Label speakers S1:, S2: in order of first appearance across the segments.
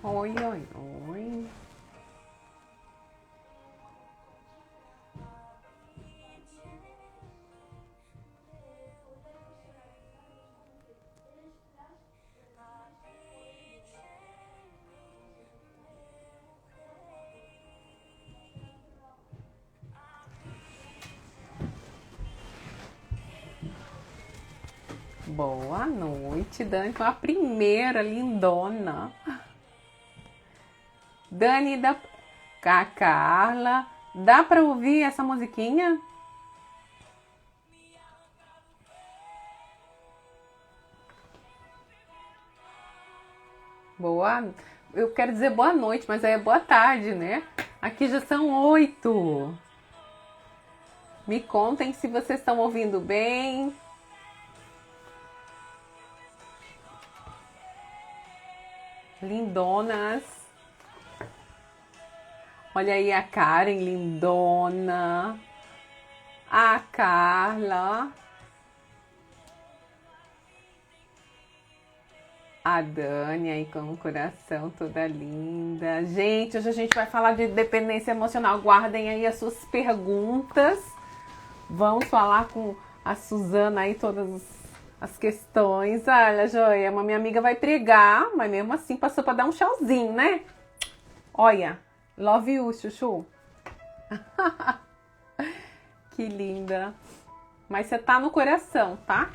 S1: Oi, oi, oi. Boa noite, Dani, com a primeira lindona. Dani, a Carla, dá pra ouvir essa musiquinha? Boa, eu quero dizer boa noite, mas aí é boa tarde, né? Aqui já são 8. Me contem se vocês estão ouvindo bem. Lindonas. Olha aí a Karen, lindona. A Carla. A Dani aí com o coração toda linda. Gente, hoje a gente vai falar de dependência emocional. Guardem aí as suas perguntas. Vamos falar com a Suzana aí todas as questões. Olha, Joia, minha amiga vai pregar, mas mesmo assim passou para dar um tchauzinho, né? Olha, love you, Chuchu. Que linda. Mas você tá no coração, tá?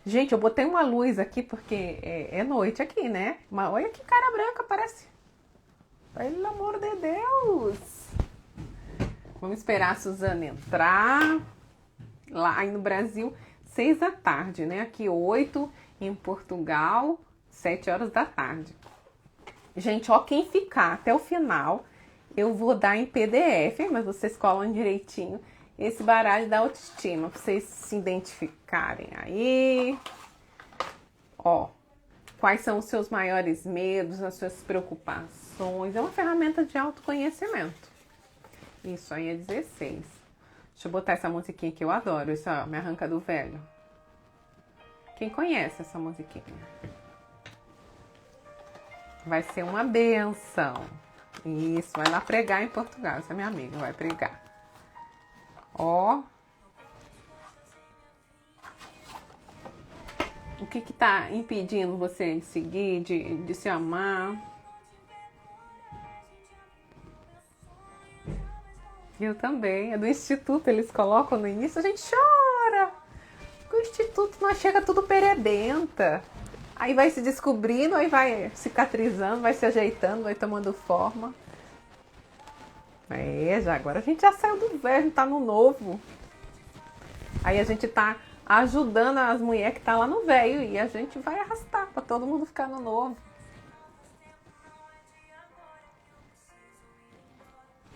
S1: Gente, eu botei uma luz aqui porque é noite aqui, né? Mas olha que cara branca, parece. Pelo amor de Deus. Vamos esperar a Suzana entrar. Lá aí no Brasil, 6 da tarde, né? Aqui 8, em Portugal, 7 horas da tarde. Gente, ó, quem ficar até o final, eu vou dar em PDF, mas vocês colam direitinho esse baralho da autoestima, pra vocês se identificarem aí. Ó, quais são os seus maiores medos, as suas preocupações. É uma ferramenta de autoconhecimento. Isso aí é 16. Deixa eu botar essa musiquinha que eu adoro. Isso, ó, Me Arranca do Velho. Quem conhece essa musiquinha? Vai ser uma benção. Isso, vai lá pregar em Portugal. Essa é minha amiga, vai pregar. Ó. O que que tá impedindo você de seguir, de se amar? Eu também. É do Instituto, eles colocam no início, a gente chora. O Instituto nós chega tudo peredenta. Aí vai se descobrindo, aí vai cicatrizando, vai se ajeitando, vai tomando forma. Já agora a gente já saiu do velho, a gente tá no novo. Aí a gente tá ajudando as mulheres que tá lá no velho e a gente vai arrastar pra todo mundo ficar no novo.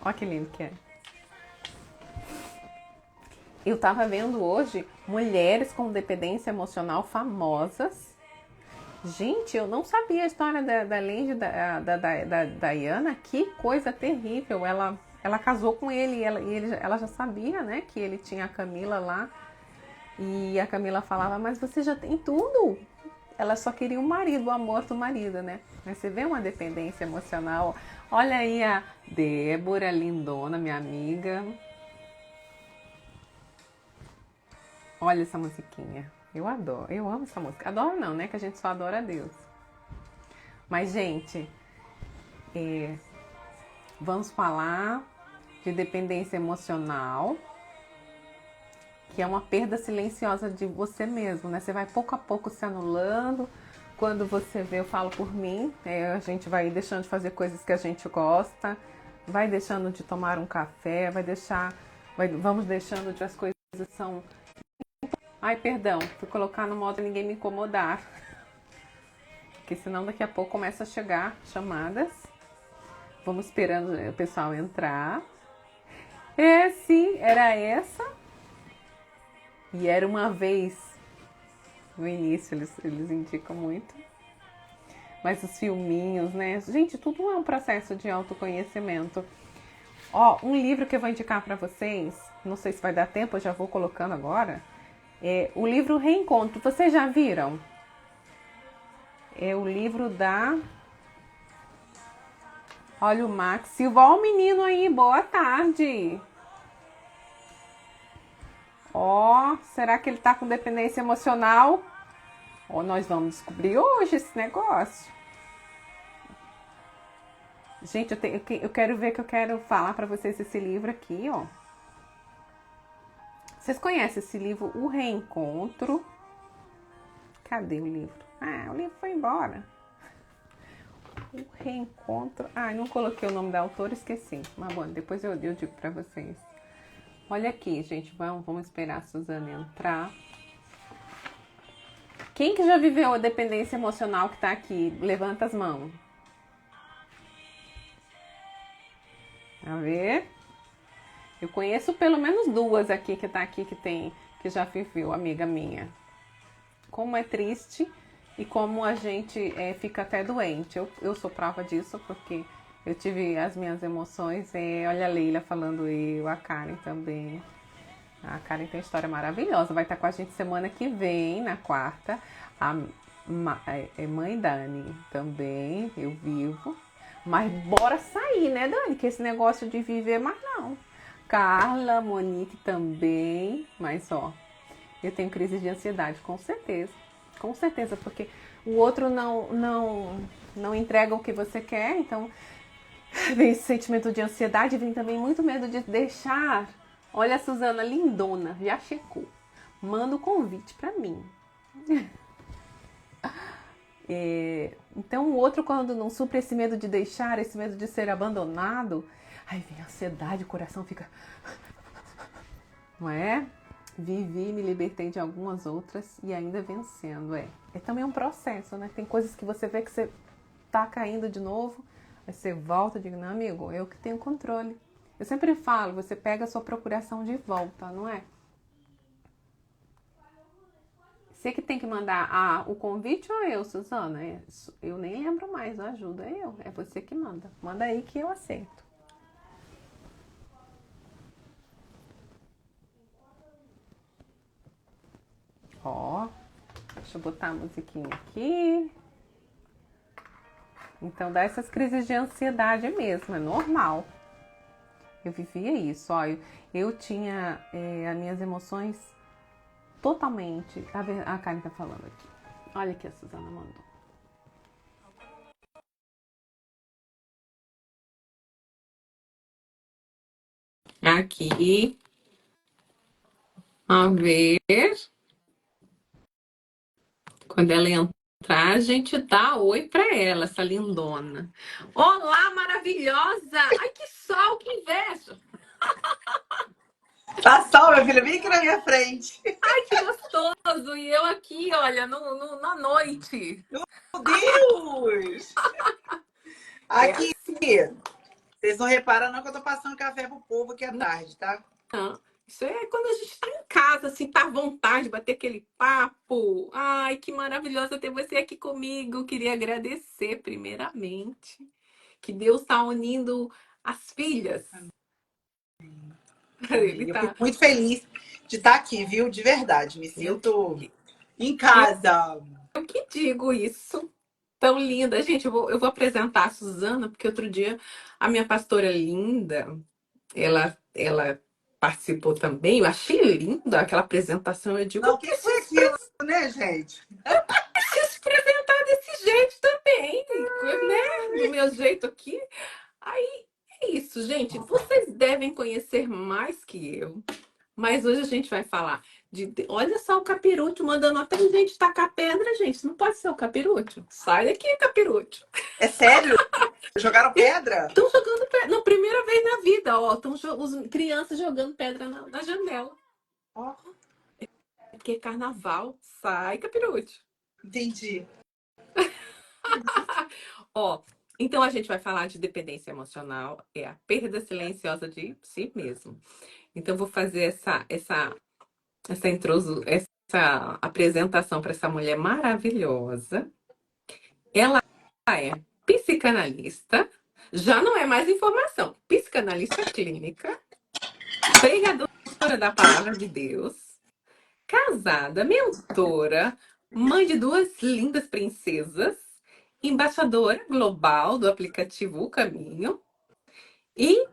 S1: Olha que lindo que é. Eu tava vendo hoje mulheres com dependência emocional famosas. Gente, eu não sabia a história da Lady da Diana. Que coisa terrível. Ela casou com ele e ela já sabia, né, que ele tinha a Camila lá. E a Camila falava, mas você já tem tudo. Ela só queria o marido, o amor do marido, né? Mas você vê uma dependência emocional. Olha aí a Débora, lindona, minha amiga. Olha essa musiquinha. Eu adoro, eu amo essa música. Adoro não, né? Que a gente só adora a Deus. Mas, gente, vamos falar de dependência emocional, que é uma perda silenciosa de você mesmo, né? Você vai pouco a pouco se anulando. Quando você vê, eu falo por mim, a gente vai deixando de fazer coisas que a gente gosta, vai deixando de tomar um café, vamos deixando de as coisas são... Ai, perdão, fui colocar no modo ninguém me incomodar. Porque senão daqui a pouco começa a chegar chamadas. Vamos esperando o pessoal entrar. Sim, era essa. E era uma vez. No início eles indicam muito. Mas os filminhos, né? Gente, tudo é um processo de autoconhecimento. Ó, um livro que eu vou indicar para vocês. Não sei se vai dar tempo, eu já vou colocando agora. O livro Reencontro. Vocês já viram? É o livro da Olha o Max Silva. Ó o menino aí, boa tarde. Ó, será que ele tá com dependência emocional? Ó, nós vamos descobrir hoje esse negócio. Gente, eu quero ver que eu quero falar pra vocês esse livro aqui, ó. Vocês conhecem esse livro, O Reencontro? Cadê o livro? Ah, o livro foi embora. O Reencontro. Ah, não coloquei o nome da autora, esqueci. Mas bom, depois eu digo pra vocês. Olha aqui, gente, vamos esperar a Suzana entrar. Quem que já viveu a dependência emocional que tá aqui? Levanta as mãos. A ver? Eu conheço pelo menos duas aqui que tá aqui que já viveu, amiga minha. Como é triste e como a gente fica até doente. Eu sou prova disso porque eu tive as minhas emoções. Olha a Leila falando a Karen também. A Karen tem história maravilhosa. Vai estar com a gente semana que vem, na quarta. A mãe Dani também, eu vivo. Mas bora sair, né, Dani? Que esse negócio de viver mais não. Carla, Monique também. Mas ó, eu tenho crise de ansiedade, com certeza. Com certeza, porque o outro não entrega o que você quer. Então, vem esse sentimento de ansiedade, vem também muito medo de deixar. Olha a Suzana lindona, já checou. Manda o convite pra mim. Então o outro, quando não supre esse medo de deixar, esse medo de ser abandonado, aí vem a ansiedade, o coração fica... Não é? Vivi, me libertei de algumas outras e ainda vencendo, É também um processo, né? Tem coisas que você vê que você tá caindo de novo, aí você volta e diz, não, amigo, eu que tenho controle. Eu sempre falo, você pega a sua procuração de volta, não é? Você que tem que mandar o convite ou eu, Suzana? Eu nem lembro mais, ajuda eu. É você que manda. Manda aí que eu aceito. Ó, deixa eu botar a musiquinha aqui. Então dá essas crises de ansiedade mesmo, é normal. Eu vivia isso, ó. Eu tinha as minhas emoções totalmente. A Karen tá falando aqui. Olha aqui a Suzana mandou. Aqui. A ver. Quando ela entrar, a gente dá oi pra ela, essa lindona. Olá, maravilhosa! Ai, que sol, que inveja!
S2: Tá sol, meu filho, vem aqui na minha frente.
S1: Ai, que gostoso! E eu aqui, olha, na noite.
S2: Meu Deus!
S1: É
S2: Aqui,
S1: assim.
S2: vocês não reparam não que eu tô passando café pro povo aqui à tarde, tá?
S1: Não. Isso é quando a gente tá em casa, assim, tá à vontade de bater aquele papo. Ai, que maravilhoso ter você aqui comigo. Queria agradecer, primeiramente, que Deus tá unindo as filhas. Ele
S2: Amém. Eu
S1: tá.
S2: fico muito feliz de estar aqui, viu? De verdade. Me
S1: Eu que,
S2: sinto em casa.
S1: eu que digo isso. Tão linda. Gente, eu vou apresentar a Suzana, porque outro dia a minha pastora linda, ela participou também. Eu achei linda aquela apresentação. Eu digo,
S2: Não, o que que foi aquilo, né, gente?
S1: preciso se apresentar desse jeito também, né? Do meu jeito aqui. Aí é isso, gente. Vocês devem conhecer mais que eu. Mas hoje a gente vai falar olha só o Capiroto mandando até a gente tacar pedra, gente. Não pode ser o Capiroto. Sai daqui, Capiroto.
S2: É sério? Jogaram pedra?
S1: Estão jogando pedra. Não, primeira vez na vida, ó. Estão crianças jogando pedra na janela.
S2: Ó,
S1: É porque é carnaval. Sai, Capiroto.
S2: entendi.
S1: Ó, então a gente vai falar de dependência emocional. É a perda silenciosa de si mesmo. Então, eu vou fazer essa apresentação para essa mulher maravilhosa. Ela é psicanalista, já não é mais informação, psicanalista clínica, pregadora da palavra de Deus, casada, mentora, mãe de duas lindas princesas embaixadora global do aplicativo O Caminho e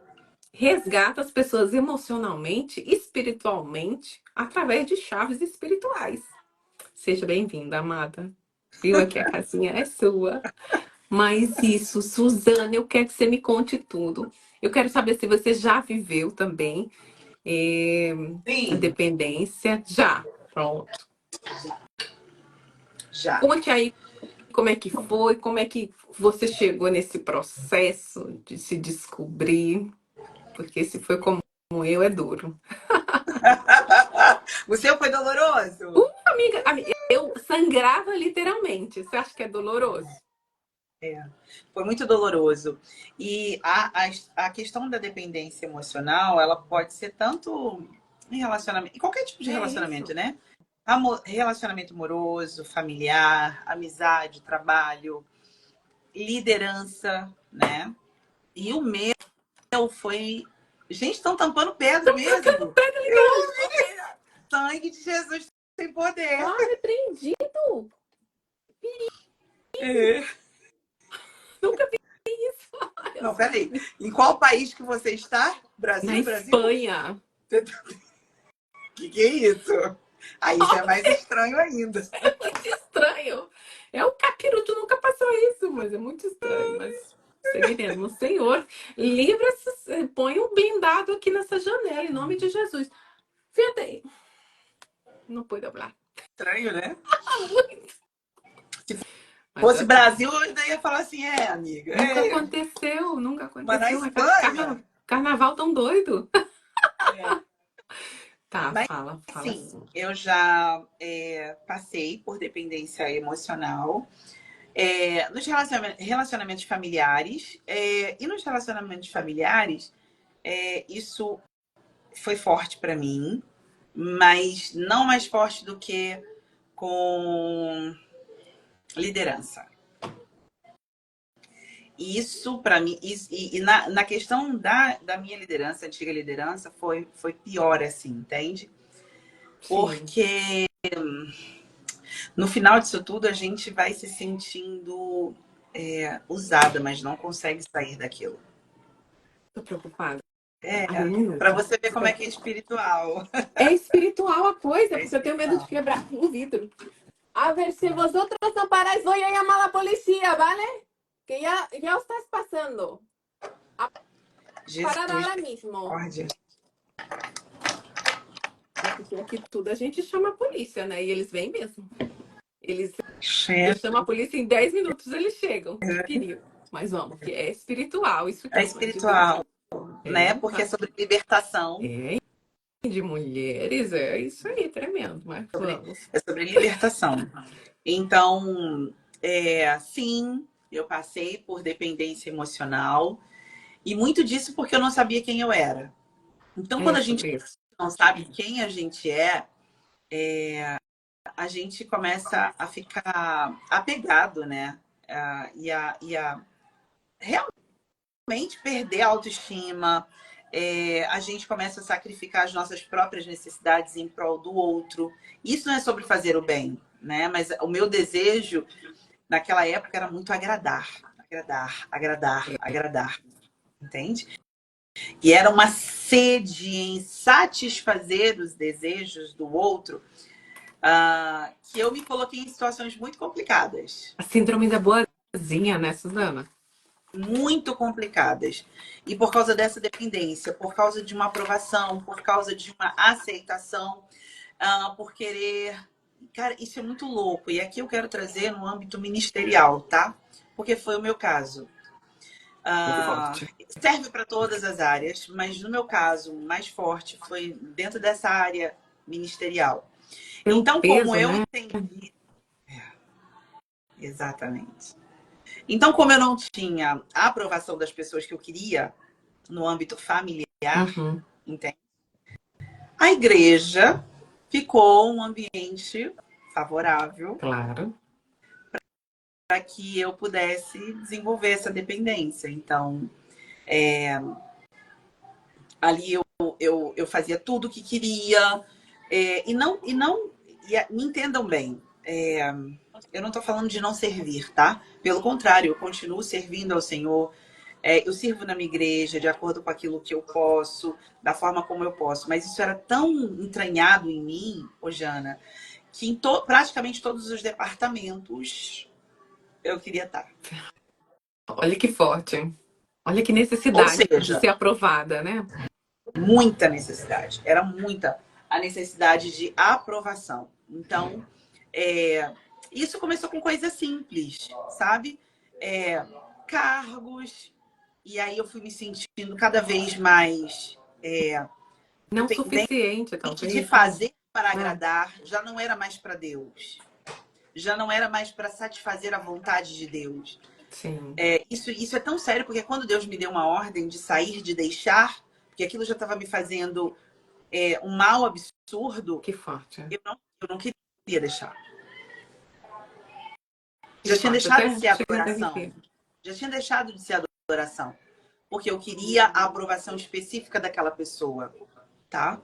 S1: resgata as pessoas emocionalmente, espiritualmente, através de chaves espirituais. Seja bem-vinda, amada. Viu aqui a casinha é sua. Mas isso, Suzana, eu quero que você me conte tudo. Eu quero saber se você já viveu também eh, a
S2: Sim,
S1: dependência. Já. Pronto.
S2: já.
S1: Conte aí como é que foi, como é que você chegou nesse processo de se descobrir, porque se foi como eu, é duro.
S2: O seu foi doloroso?
S1: Eu sangrava literalmente. Você acha que é doloroso?
S2: É, foi muito doloroso. E a questão da dependência emocional, ela pode ser tanto em relacionamento, em qualquer tipo de
S1: É isso.
S2: relacionamento, né? Relacionamento amoroso, familiar, amizade, trabalho, liderança, né? E o meu foi. Gente, estão tampando pedra
S1: Tacando
S2: mesmo.
S1: pedra
S2: Eu,
S1: literalmente.
S2: sangue de Jesus tem poder.
S1: Ah, repreendido.
S2: É.
S1: Nunca vi isso. Eu
S2: Não,
S1: sou
S2: peraí. Em qual país que você está?
S1: na
S2: Brasil? Brasil?
S1: Espanha.
S2: Que é isso? Aí já é mais estranho ainda.
S1: É muito estranho. É o capiroto nunca passou isso, mas é muito estranho. Mas seguiremos. Senhor, livra-se, põe um blindado aqui nessa janela, em nome de Jesus. Fíjate. Não pude falar.
S2: Estranho, né?
S1: Muito.
S2: Se
S1: Mas
S2: fosse
S1: já tá.
S2: Brasil, eu ainda ia falar assim, amiga.
S1: Nunca
S2: É,
S1: aconteceu, nunca
S2: mas na
S1: aconteceu. Mas
S2: Espanha.
S1: carnaval tão doido.
S2: É.
S1: Tá,
S2: Mas
S1: fala
S2: sim,
S1: assim.
S2: eu já passei por dependência emocional. Nos relacionamentos familiares. E nos relacionamentos familiares, isso foi forte para mim, mas não mais forte do que com liderança. Isso, para mim, e na questão da minha liderança, antiga liderança, foi pior, assim, entende?
S1: Sim.
S2: Porque no final disso tudo a gente vai se sentindo usada, mas não consegue sair daquilo.
S1: Tô preocupada.
S2: É,
S1: Ai, um
S2: para
S1: minuto.
S2: você ver como é que é espiritual.
S1: É espiritual a coisa,
S2: É
S1: porque eu tenho medo de
S2: espiritual.
S1: quebrar um vidro. A ver, se vosotros no paráis, voy a llamar a la policía, ¿vale? Que ya estás pasando. A parar
S2: Jesus,
S1: ahora mismo.
S2: misericórdia.
S1: É porque aqui tudo a gente chama a polícia, né? E eles vêm mesmo. Eles, eu
S2: Chefe.
S1: chamo a polícia em 10 minutos, eles chegam. De perigo. Mas vamos, que é espiritual isso
S2: É
S1: aqui, não é de Deus,
S2: espiritual,
S1: não.
S2: né?
S1: É,
S2: Porque é sobre libertação.
S1: é de mulheres, é isso aí, tremendo. Mas vamos.
S2: É sobre libertação. Então, sim, eu passei por dependência emocional. E muito disso porque eu não sabia quem eu era. Então, quando
S1: É
S2: a gente
S1: sobre isso.
S2: não sabe quem a gente a gente começa a ficar apegado, né? E a realmente perder a autoestima. A gente começa a sacrificar as nossas próprias necessidades em prol do outro. Isso não é sobre fazer o bem, né? Mas o meu desejo naquela época era muito agradar, agradar, agradar, agradar, entende? E era uma sede em satisfazer os desejos do outro, que eu me coloquei em situações muito complicadas.
S1: A síndrome da boazinha, né, Suzana?
S2: Muito complicadas. E por causa dessa dependência, por causa de uma aprovação, por causa de uma aceitação, por querer. Cara, isso é muito louco. E aqui eu quero trazer no âmbito ministerial, tá? Porque foi o meu caso.
S1: Forte.
S2: Serve para todas as áreas, mas no meu caso, o mais forte foi dentro dessa área ministerial.
S1: Pelo
S2: Então, como
S1: peso,
S2: eu
S1: né?
S2: entendi. Exatamente. Então, como eu não tinha a aprovação das pessoas que eu queria no âmbito familiar,
S1: Uhum,
S2: entende? A igreja ficou um ambiente favorável
S1: claro.
S2: para que eu pudesse desenvolver essa dependência. Então, ali eu fazia tudo o que queria, me entendam bem. eu não estou falando de não servir, tá? Pelo contrário, eu continuo servindo ao Senhor. Eu sirvo na minha igreja de acordo com aquilo que eu posso, da forma como eu posso. Mas isso era tão entranhado em mim, ô Jana, que em praticamente todos os departamentos eu queria estar.
S1: Olha que forte. Olha que
S2: Ou
S1: necessidade de
S2: seja,
S1: ser aprovada, né?
S2: muita necessidade. Era muita a necessidade de aprovação. Então, isso começou com coisas simples, sabe? Cargos. E aí eu fui me sentindo cada vez mais
S1: Não
S2: dependente
S1: suficiente,
S2: de
S1: talvez, né?
S2: fazer para
S1: Ah,
S2: agradar. Já não era mais para Deus. Já não era mais para satisfazer a vontade de Deus.
S1: sim.
S2: Isso é tão sério, porque quando Deus me deu uma ordem de sair, de deixar, porque aquilo já estava me fazendo um mal absurdo,
S1: Que forte.
S2: eu não queria deixar.
S1: Que
S2: Já tinha
S1: forte.
S2: deixado de
S1: Até
S2: ser
S1: chega a
S2: adoração.
S1: arrepiar.
S2: Já tinha deixado de ser adoração. Porque eu queria a aprovação específica daquela pessoa, tá?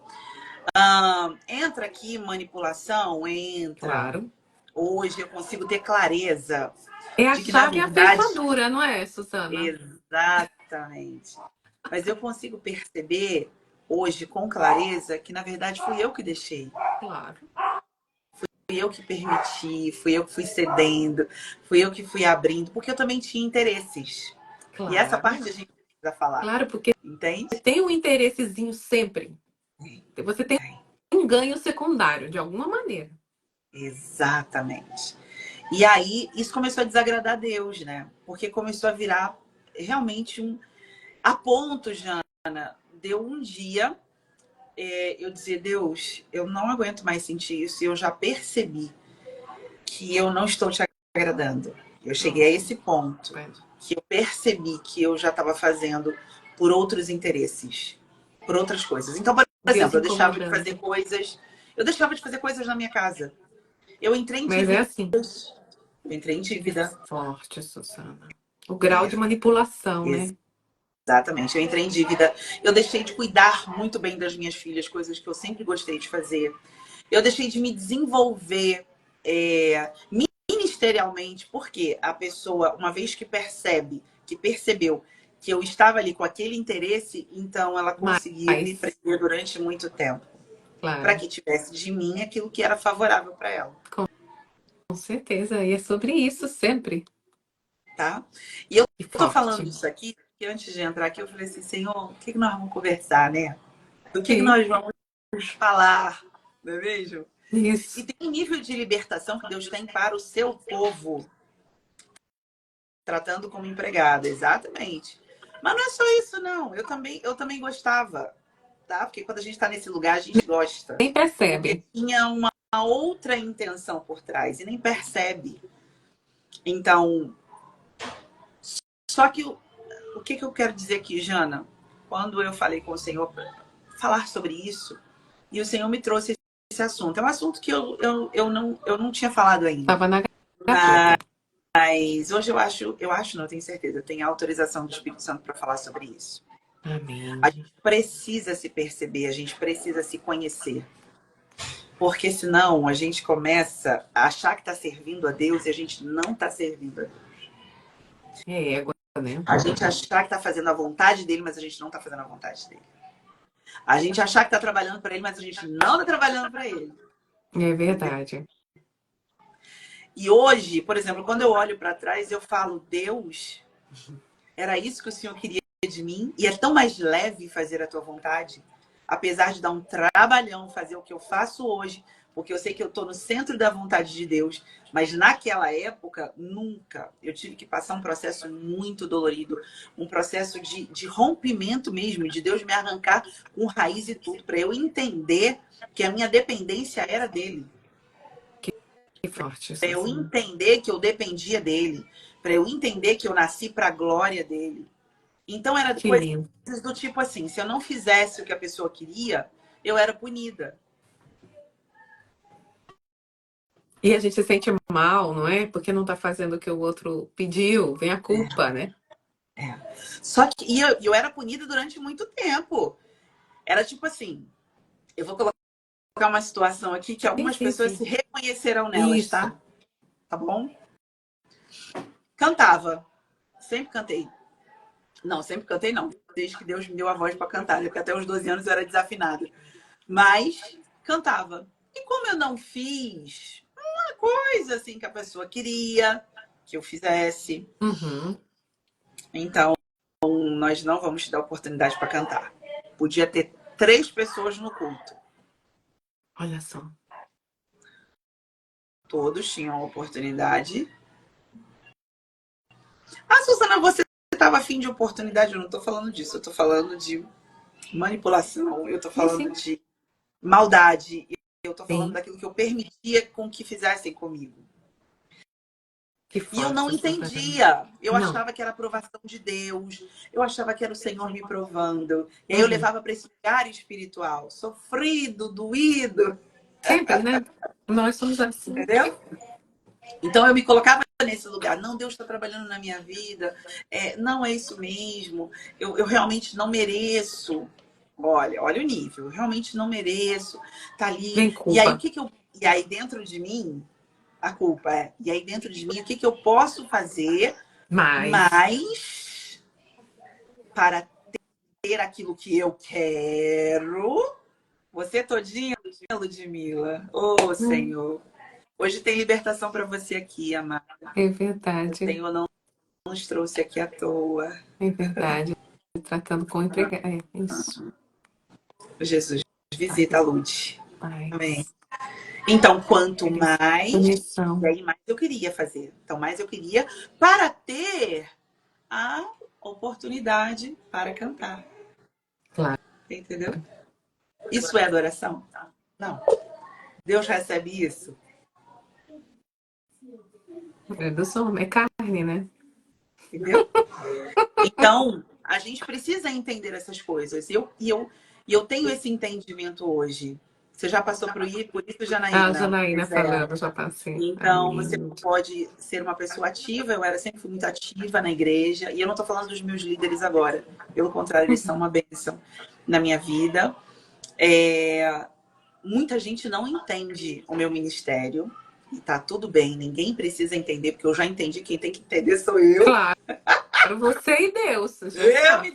S2: Entra aqui manipulação, entra.
S1: Claro.
S2: Hoje eu consigo ter clareza
S1: É a
S2: de que, na
S1: chave e a
S2: verdade,
S1: fechadura, não é, Susana?
S2: exatamente. Mas eu consigo perceber hoje com clareza que, na verdade, fui eu que deixei.
S1: Claro.
S2: Fui eu que permiti, fui eu que fui cedendo, fui eu que fui abrindo, porque eu também tinha interesses. E essa parte
S1: Claro.
S2: a gente precisa falar,
S1: Claro, porque
S2: entende?
S1: tem um interessezinho sempre. Você tem um ganho secundário, de alguma maneira.
S2: Exatamente. E aí, isso começou a desagradar a Deus, né? Porque começou a virar realmente a ponto, Jana, deu um dia, eu dizer, Deus, eu não aguento mais sentir isso, e eu já percebi que eu não estou te agradando. Eu cheguei a esse ponto, que eu percebi que eu já estava fazendo por outros interesses, por outras coisas. Então, por
S1: Deus
S2: exemplo,
S1: incomodando.
S2: eu deixava de fazer coisas na minha casa. Eu entrei em
S1: Mas é
S2: dívidas.
S1: assim.
S2: Eu entrei em
S1: Que
S2: dívida.
S1: forte, Susana. O grau de manipulação, né?
S2: Exatamente, eu entrei em dívida. Eu deixei de cuidar muito bem das minhas filhas, coisas que eu sempre gostei de fazer. Eu deixei de me desenvolver ministerialmente, porque a pessoa, uma vez que percebeu que eu estava ali com aquele interesse, então ela conseguiu me
S1: Mas,
S2: prender durante muito tempo, para
S1: claro,
S2: que tivesse de mim aquilo que era favorável para ela,
S1: com certeza. E é sobre isso sempre.
S2: tá? E eu
S1: E
S2: tô falando
S1: forte.
S2: isso aqui, porque antes de entrar aqui eu falei assim, Senhor, o que nós vamos conversar, né? Do que
S1: Sim,
S2: nós vamos falar, não é mesmo? E
S1: isso.
S2: tem um nível de libertação que Deus tem para o seu povo, tratando como empregada, exatamente. Mas não é só isso, não. Eu também gostava, tá? Porque quando a gente está nesse lugar, a gente gosta.
S1: Nem
S2: Porque
S1: percebe.
S2: tinha uma outra intenção por trás e nem percebe. Então, só que o que eu quero dizer aqui, Jana? Quando eu falei com o Senhor para falar sobre isso, e o Senhor me trouxe esse assunto. É um assunto que eu não tinha falado ainda.
S1: Tava na gaveta.
S2: Mas hoje eu acho, não, eu tenho certeza, eu tenho a autorização do Espírito Santo para falar sobre isso. A
S1: Amém.
S2: gente precisa se perceber, a gente precisa se conhecer. Porque senão a gente começa a achar que está servindo a Deus e a gente não está servindo a Deus.
S1: É égua, né?
S2: A gente achar que está fazendo a vontade dele, mas a gente não está fazendo a vontade dele. A gente achar que está trabalhando para ele, mas a gente não está trabalhando para ele.
S1: É verdade.
S2: E hoje, por exemplo, quando eu olho para trás, eu falo, Deus, era isso que o Senhor queria de mim? E é tão mais leve fazer a tua vontade, apesar de dar um trabalhão fazer o que eu faço hoje, porque eu sei que eu estou no centro da vontade de Deus, mas naquela época, nunca. Eu tive que passar um processo muito dolorido, um processo de rompimento mesmo, de Deus me arrancar com raiz e tudo, para eu entender que a minha dependência era dele.
S1: Que forte,
S2: Para eu
S1: Susana.
S2: entender que eu dependia dele, para eu entender que eu nasci para a glória dele. Então era
S1: Que
S2: coisas
S1: lindo.
S2: do tipo assim, se eu não fizesse o que a pessoa queria, eu era punida.
S1: E a gente se sente mal, não é? Porque não tá fazendo o que o outro pediu. Vem a culpa, né?
S2: Só que eu era punida durante muito tempo. Era tipo assim, eu vou colocar uma situação aqui que
S1: Sim,
S2: algumas
S1: sim,
S2: pessoas
S1: sim.
S2: se reconhecerão nelas,
S1: Isso.
S2: tá? Tá bom? Cantava. Sempre cantei. Não, sempre cantei não. Desde que Deus me deu a voz para cantar, né? Porque até os 12 anos eu era desafinada. Mas cantava. E como eu não fiz uma coisa assim que a pessoa queria que eu fizesse,
S1: Uhum.
S2: então nós não vamos te dar oportunidade para cantar. Podia ter 3 pessoas no culto.
S1: Olha só.
S2: Todos tinham a oportunidade. Ah, Susana, você estava afim de oportunidade? Eu não estou falando disso. Eu estou falando de manipulação. Eu estou
S1: Sim,
S2: falando
S1: sim.
S2: de maldade. Eu estou falando
S1: Sim.
S2: daquilo que eu permitia com que fizessem comigo.
S1: Que
S2: E eu não
S1: forte, Suzana.
S2: entendia. Eu
S1: Não.
S2: achava que era a aprovação de Deus. Eu achava que era o Senhor me provando. E aí eu
S1: Uhum.
S2: levava para esse lugar espiritual, sofrido, doído,
S1: Sempre, né? Nós somos assim.
S2: entendeu? Então eu me colocava nesse lugar. Não, Deus está trabalhando na minha vida. Não é isso mesmo. Eu realmente não mereço. Olha o nível. Eu realmente não mereço. Tá ali.
S1: Vem
S2: E aí o
S1: culpa.
S2: que que eu? E aí dentro de mim a culpa é. E aí dentro de mim o que que eu posso fazer
S1: Mas.
S2: mais para ter aquilo que eu quero? Você todinha, Ludmila. Ô,
S1: Hum,
S2: Senhor. Hoje tem libertação para você aqui, amada.
S1: é
S2: O
S1: verdade.
S2: Senhor não nos trouxe aqui à toa.
S1: É verdade. Tratando com empregado. É isso.
S2: Jesus, visita a
S1: Paz.
S2: Lud. Amém.
S1: Paz.
S2: Então, quanto
S1: Eles.
S2: mais, e
S1: Conexão.
S2: aí mais eu queria fazer. Então, mais eu queria para ter a oportunidade para cantar.
S1: Claro.
S2: Entendeu? Isso é adoração? Não. Deus recebe isso?
S1: É do som, é carne, né?
S2: Entendeu? Então, a gente precisa entender essas coisas. E eu tenho esse entendimento hoje. Você já passou por isso,
S1: A
S2: Janaína?
S1: Janaína
S2: Pois é.
S1: falando, já passei.
S2: Então,
S1: Amém.
S2: você pode ser uma pessoa ativa. Eu sempre fui muito ativa na igreja. E eu não estou falando dos meus líderes agora. Pelo contrário, eles são uma bênção na minha vida. Muita gente não entende o meu ministério. E tá tudo bem, ninguém precisa entender, porque eu já entendi. Quem tem que entender sou eu.
S1: Claro, você e Deus, já
S2: Eu
S1: está.
S2: e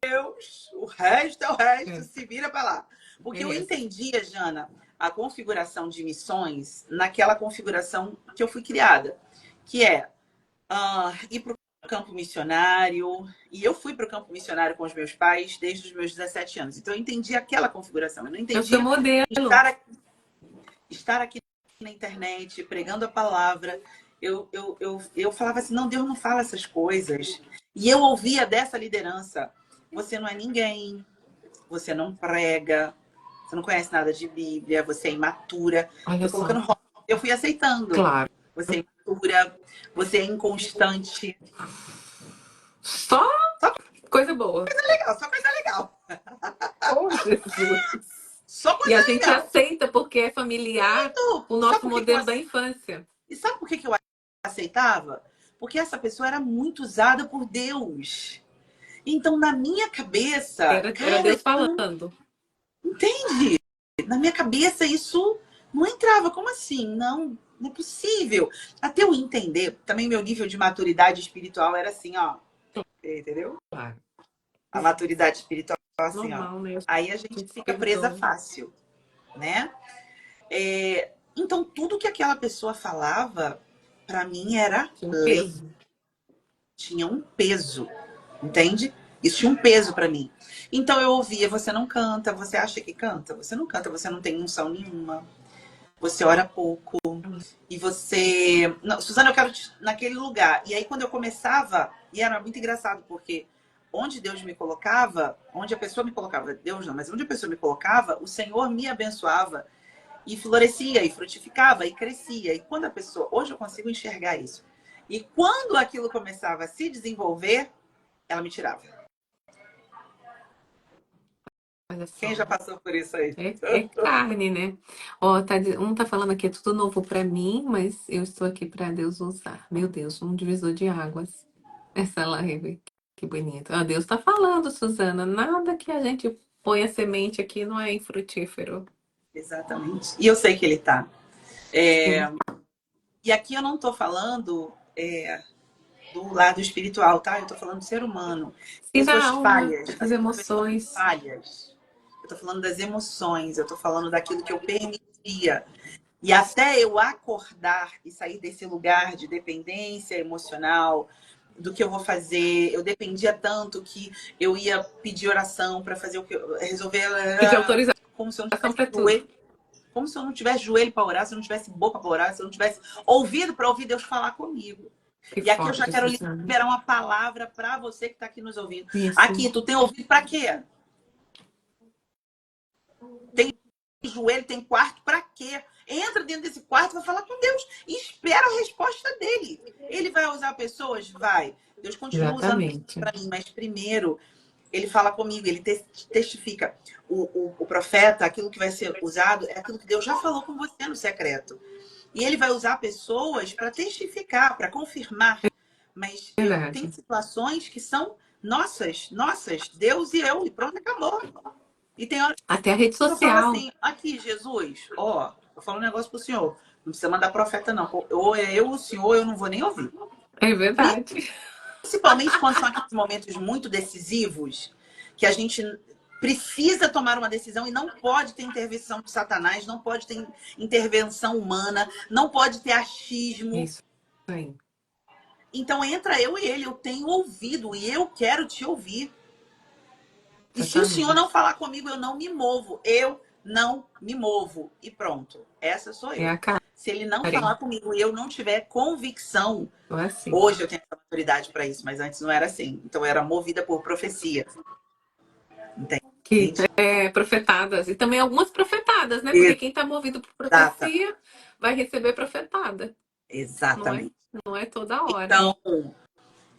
S2: Deus. O resto é o resto.
S1: É,
S2: Se vira para lá. Porque eu
S1: beleza.
S2: entendia, Jana, a configuração de missões naquela configuração que eu fui criada. Que é ir para o campo missionário. E eu fui para o campo missionário com os meus pais desde os meus 17 anos. Então eu entendi aquela configuração. Eu não
S1: É o seu
S2: entendia
S1: modelo.
S2: estar aqui, estar aqui na internet, pregando a palavra. Eu falava assim, não, Deus não fala essas coisas. E eu ouvia dessa liderança, você não é ninguém, você não prega, você não conhece nada de Bíblia, você é imatura.
S1: Olha
S2: Foi
S1: só.
S2: colocando rótulos. Eu fui aceitando.
S1: Claro.
S2: Você é imatura, você é inconstante.
S1: Só
S2: Só
S1: coisa boa.
S2: coisa legal, só coisa legal.
S1: Oh, Jesus.
S2: Só
S1: E
S2: coisa
S1: a gente
S2: legal.
S1: aceita porque é familiar o
S2: Sabe
S1: nosso
S2: por que que eu
S1: modelo da infância.
S2: E sabe por que que eu aceitava? Porque essa pessoa era muito usada por Deus. Então, na minha cabeça,
S1: Era
S2: cara,
S1: Deus falando.
S2: entende? Na minha cabeça isso não entrava. Como assim? Não, não é possível. Até eu entender, também meu nível de maturidade espiritual era assim, ó. Entendeu?
S1: Claro.
S2: A maturidade espiritual assim, ó.
S1: Normal, né?
S2: Aí a
S1: A
S2: gente
S1: gente
S2: fica presa
S1: perdoa.
S2: fácil, né? Então, tudo que aquela pessoa falava, para mim era
S1: Tinha um
S2: lei.
S1: peso.
S2: Tinha um peso, entende? Isso tinha um peso para mim. Então eu ouvia, você não canta, você acha que canta? Você não canta, você não tem unção nenhuma. Você ora pouco e você, não, Suzana, eu quero te... naquele lugar. E aí quando eu começava, e era muito engraçado porque onde Deus me colocava, onde a pessoa me colocava, Deus não, mas onde a pessoa me colocava, o Senhor me abençoava e florescia, e frutificava, e crescia. E quando a pessoa... Hoje eu consigo enxergar isso. E quando aquilo começava a se desenvolver, ela me tirava.
S1: Olha
S2: Quem
S1: só.
S2: já passou por isso aí?
S1: É carne, né? Ó, um tá falando aqui, é tudo novo pra mim, mas eu estou aqui pra Deus usar. Meu Deus, um divisor de águas. Essa live, que bonito. Ó, Deus tá falando, Suzana. Nada que a gente põe a semente aqui não é infrutífero.
S2: Exatamente. E eu sei que ele tá.
S1: Sim.
S2: E aqui eu não tô falando do lado espiritual, tá? Eu tô falando do ser humano.
S1: Sim, da
S2: Pessoas
S1: alma,
S2: falhas,
S1: das
S2: assim como pessoas
S1: emoções.
S2: falhas. Eu tô falando das emoções, eu tô falando daquilo que eu permitia. E até eu acordar e sair desse lugar de dependência emocional, do que eu vou fazer, eu dependia tanto que eu ia pedir oração para fazer o que eu resolver,
S1: Pedir autorização
S2: como se eu não tivesse
S1: para tudo.
S2: joelho, como se eu não tivesse joelho para orar, se eu não tivesse boca para orar, se eu não tivesse ouvido para ouvir Deus falar comigo.
S1: Que
S2: E aqui eu
S1: forte
S2: já quero
S1: isso, né?
S2: liberar uma palavra para você que está aqui nos ouvindo.
S1: Isso.
S2: Aqui, tu tem ouvido para quê? Tem joelho, tem quarto, para quê? Entra dentro desse quarto, vai falar com Deus e espera a resposta dele. Ele vai usar pessoas? Vai. Deus continua usando pessoas
S1: Exatamente.
S2: para mim, mas primeiro ele fala comigo, ele testifica. O profeta, aquilo que vai ser usado, é aquilo que Deus já falou com você no secreto. E ele vai usar pessoas para testificar, para confirmar. Mas tem
S1: Verdade.
S2: situações que são nossas, Deus e eu, e pronto, acabou. E tem hora
S1: Até a rede
S2: que eu falo
S1: social.
S2: assim, aqui, Jesus, ó, eu falo um negócio pro senhor. Não precisa mandar profeta, não. Ou é eu, o senhor, eu não vou nem ouvir.
S1: É verdade.
S2: Principalmente quando são aqueles momentos muito decisivos, que a gente precisa tomar uma decisão e não pode ter intervenção de Satanás, não pode ter intervenção humana, não pode ter achismo.
S1: Isso aí.
S2: Então entra eu e ele, eu tenho ouvido e eu quero te ouvir. E se o senhor não
S1: Exatamente.
S2: falar comigo, eu não me movo. Eu não me movo. E pronto. Essa sou
S1: É
S2: eu.
S1: a
S2: Se ele não
S1: Karen.
S2: falar comigo e eu não tiver convicção,
S1: Não é assim.
S2: hoje eu tenho essa maturidade para isso, mas antes não era assim. Então eu era movida por profecia.
S1: Que
S2: Entende?
S1: é profetadas. E também algumas profetadas, né? Porque quem está movido por
S2: Exata,
S1: profecia vai receber profetada. Não é,
S2: exatamente.
S1: não é toda hora.
S2: Então,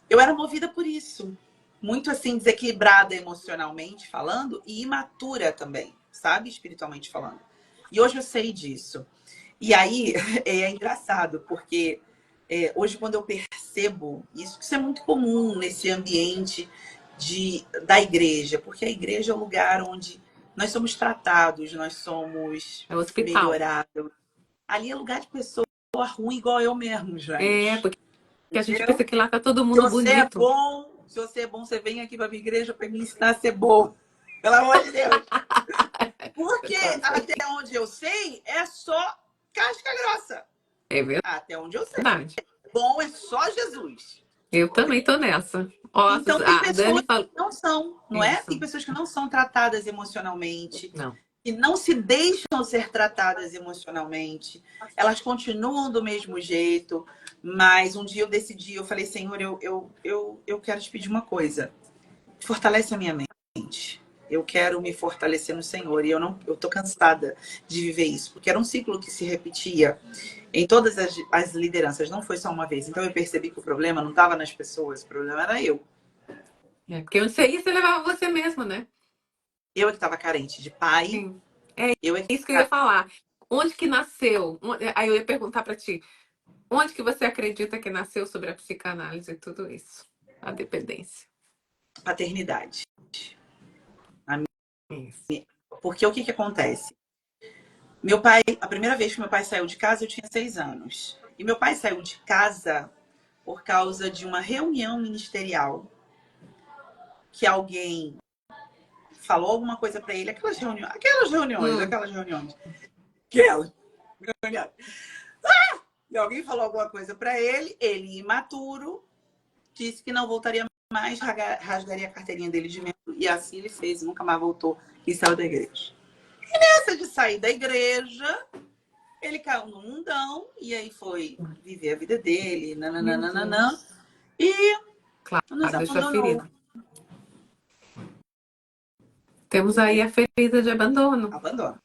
S2: eu era movida por isso. Muito assim, desequilibrada emocionalmente falando e imatura também, sabe? Espiritualmente falando. E hoje eu sei disso. E aí é engraçado, porque hoje quando eu percebo isso é muito comum nesse ambiente da igreja, porque a igreja é o lugar onde nós somos tratados, nós somos
S1: É o hospital.
S2: melhorados. Ali é lugar de pessoa ruim igual eu mesmo,
S1: É,
S2: gente.
S1: porque a gente pensa
S2: Entendeu?
S1: que lá tá todo
S2: Se
S1: mundo
S2: você é
S1: bonito.
S2: bom, se você é bom, você vem aqui para minha igreja para me ensinar a ser bom. Pelo amor de Deus. Porque até onde eu sei, é só casca grossa.
S1: É
S2: Até onde eu sei.
S1: verdade.
S2: Bom é só Jesus.
S1: Eu também tô nessa. Ó,
S2: Então, tem
S1: a
S2: pessoas
S1: Dani falou.
S2: que não são, não é? Tem
S1: Isso.
S2: pessoas que não são tratadas emocionalmente,
S1: Não.
S2: que não se deixam ser tratadas emocionalmente. Elas continuam do mesmo jeito, mas um dia eu decidi, eu falei, Senhor, eu quero te pedir uma coisa. Fortalece a minha mente. Eu quero me fortalecer no Senhor. E eu tô cansada de viver isso, porque era um ciclo que se repetia em todas as lideranças, não foi só uma vez. Então eu percebi que o problema não estava nas pessoas, o problema era eu.
S1: É, porque onde você ia, você levava você mesmo, né?
S2: Eu é que estava carente de pai,
S1: Sim. É
S2: eu é que
S1: isso que eu ia falar. Onde que nasceu? Aí eu ia perguntar pra ti. Onde que você acredita que nasceu sobre a psicanálise e tudo isso? A dependência.
S2: paternidade.
S1: Isso.
S2: Porque o que acontece? Meu pai, a primeira vez que meu pai saiu de casa, eu tinha 6 anos. E meu pai saiu de casa por causa de uma reunião ministerial que alguém falou alguma coisa para ele,
S1: Hum,
S2: aquelas reuniões. Aquelas reuniões. E alguém falou alguma coisa para ele, ele imaturo, disse que não voltaria mais, rasgaria a carteirinha dele de membro, e assim ele fez, nunca mais voltou e saiu da igreja. Nessa de sair da igreja, ele caiu no mundão e aí foi viver a vida dele,
S1: meu
S2: nananana,
S1: Deus.
S2: e
S1: Claro,
S2: nos
S1: deixa a
S2: abandonou.
S1: ferida. Temos aí a ferida de abandono.
S2: Abandono,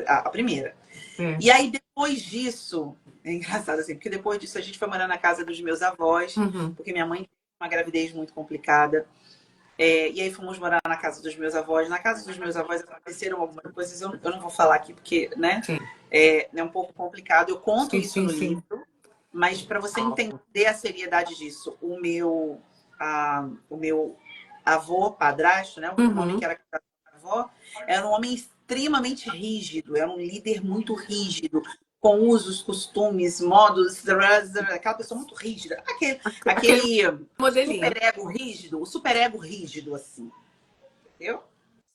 S2: a primeira.
S1: É.
S2: E aí, depois disso, é engraçado assim, porque depois disso a gente foi morar na casa dos meus avós,
S1: Uhum.
S2: porque minha mãe teve uma gravidez muito complicada. E aí fomos morar na casa dos meus avós. Na casa dos meus avós aconteceram algumas coisas, eu não vou falar aqui porque, né,
S1: Sim.
S2: é um pouco complicado. Eu conto
S1: Sim,
S2: isso
S1: sim,
S2: no
S1: sim.
S2: livro, mas para você entender a seriedade disso, o meu avô, padrasto, né, o homem que
S1: Uhum.
S2: era casado com a avó, era um homem extremamente rígido, era um líder muito rígido, com usos, costumes, modos, aquela pessoa muito rígida.
S1: Aquele
S2: Aquele
S1: modelinho.
S2: superego rígido, o superego rígido, assim, entendeu?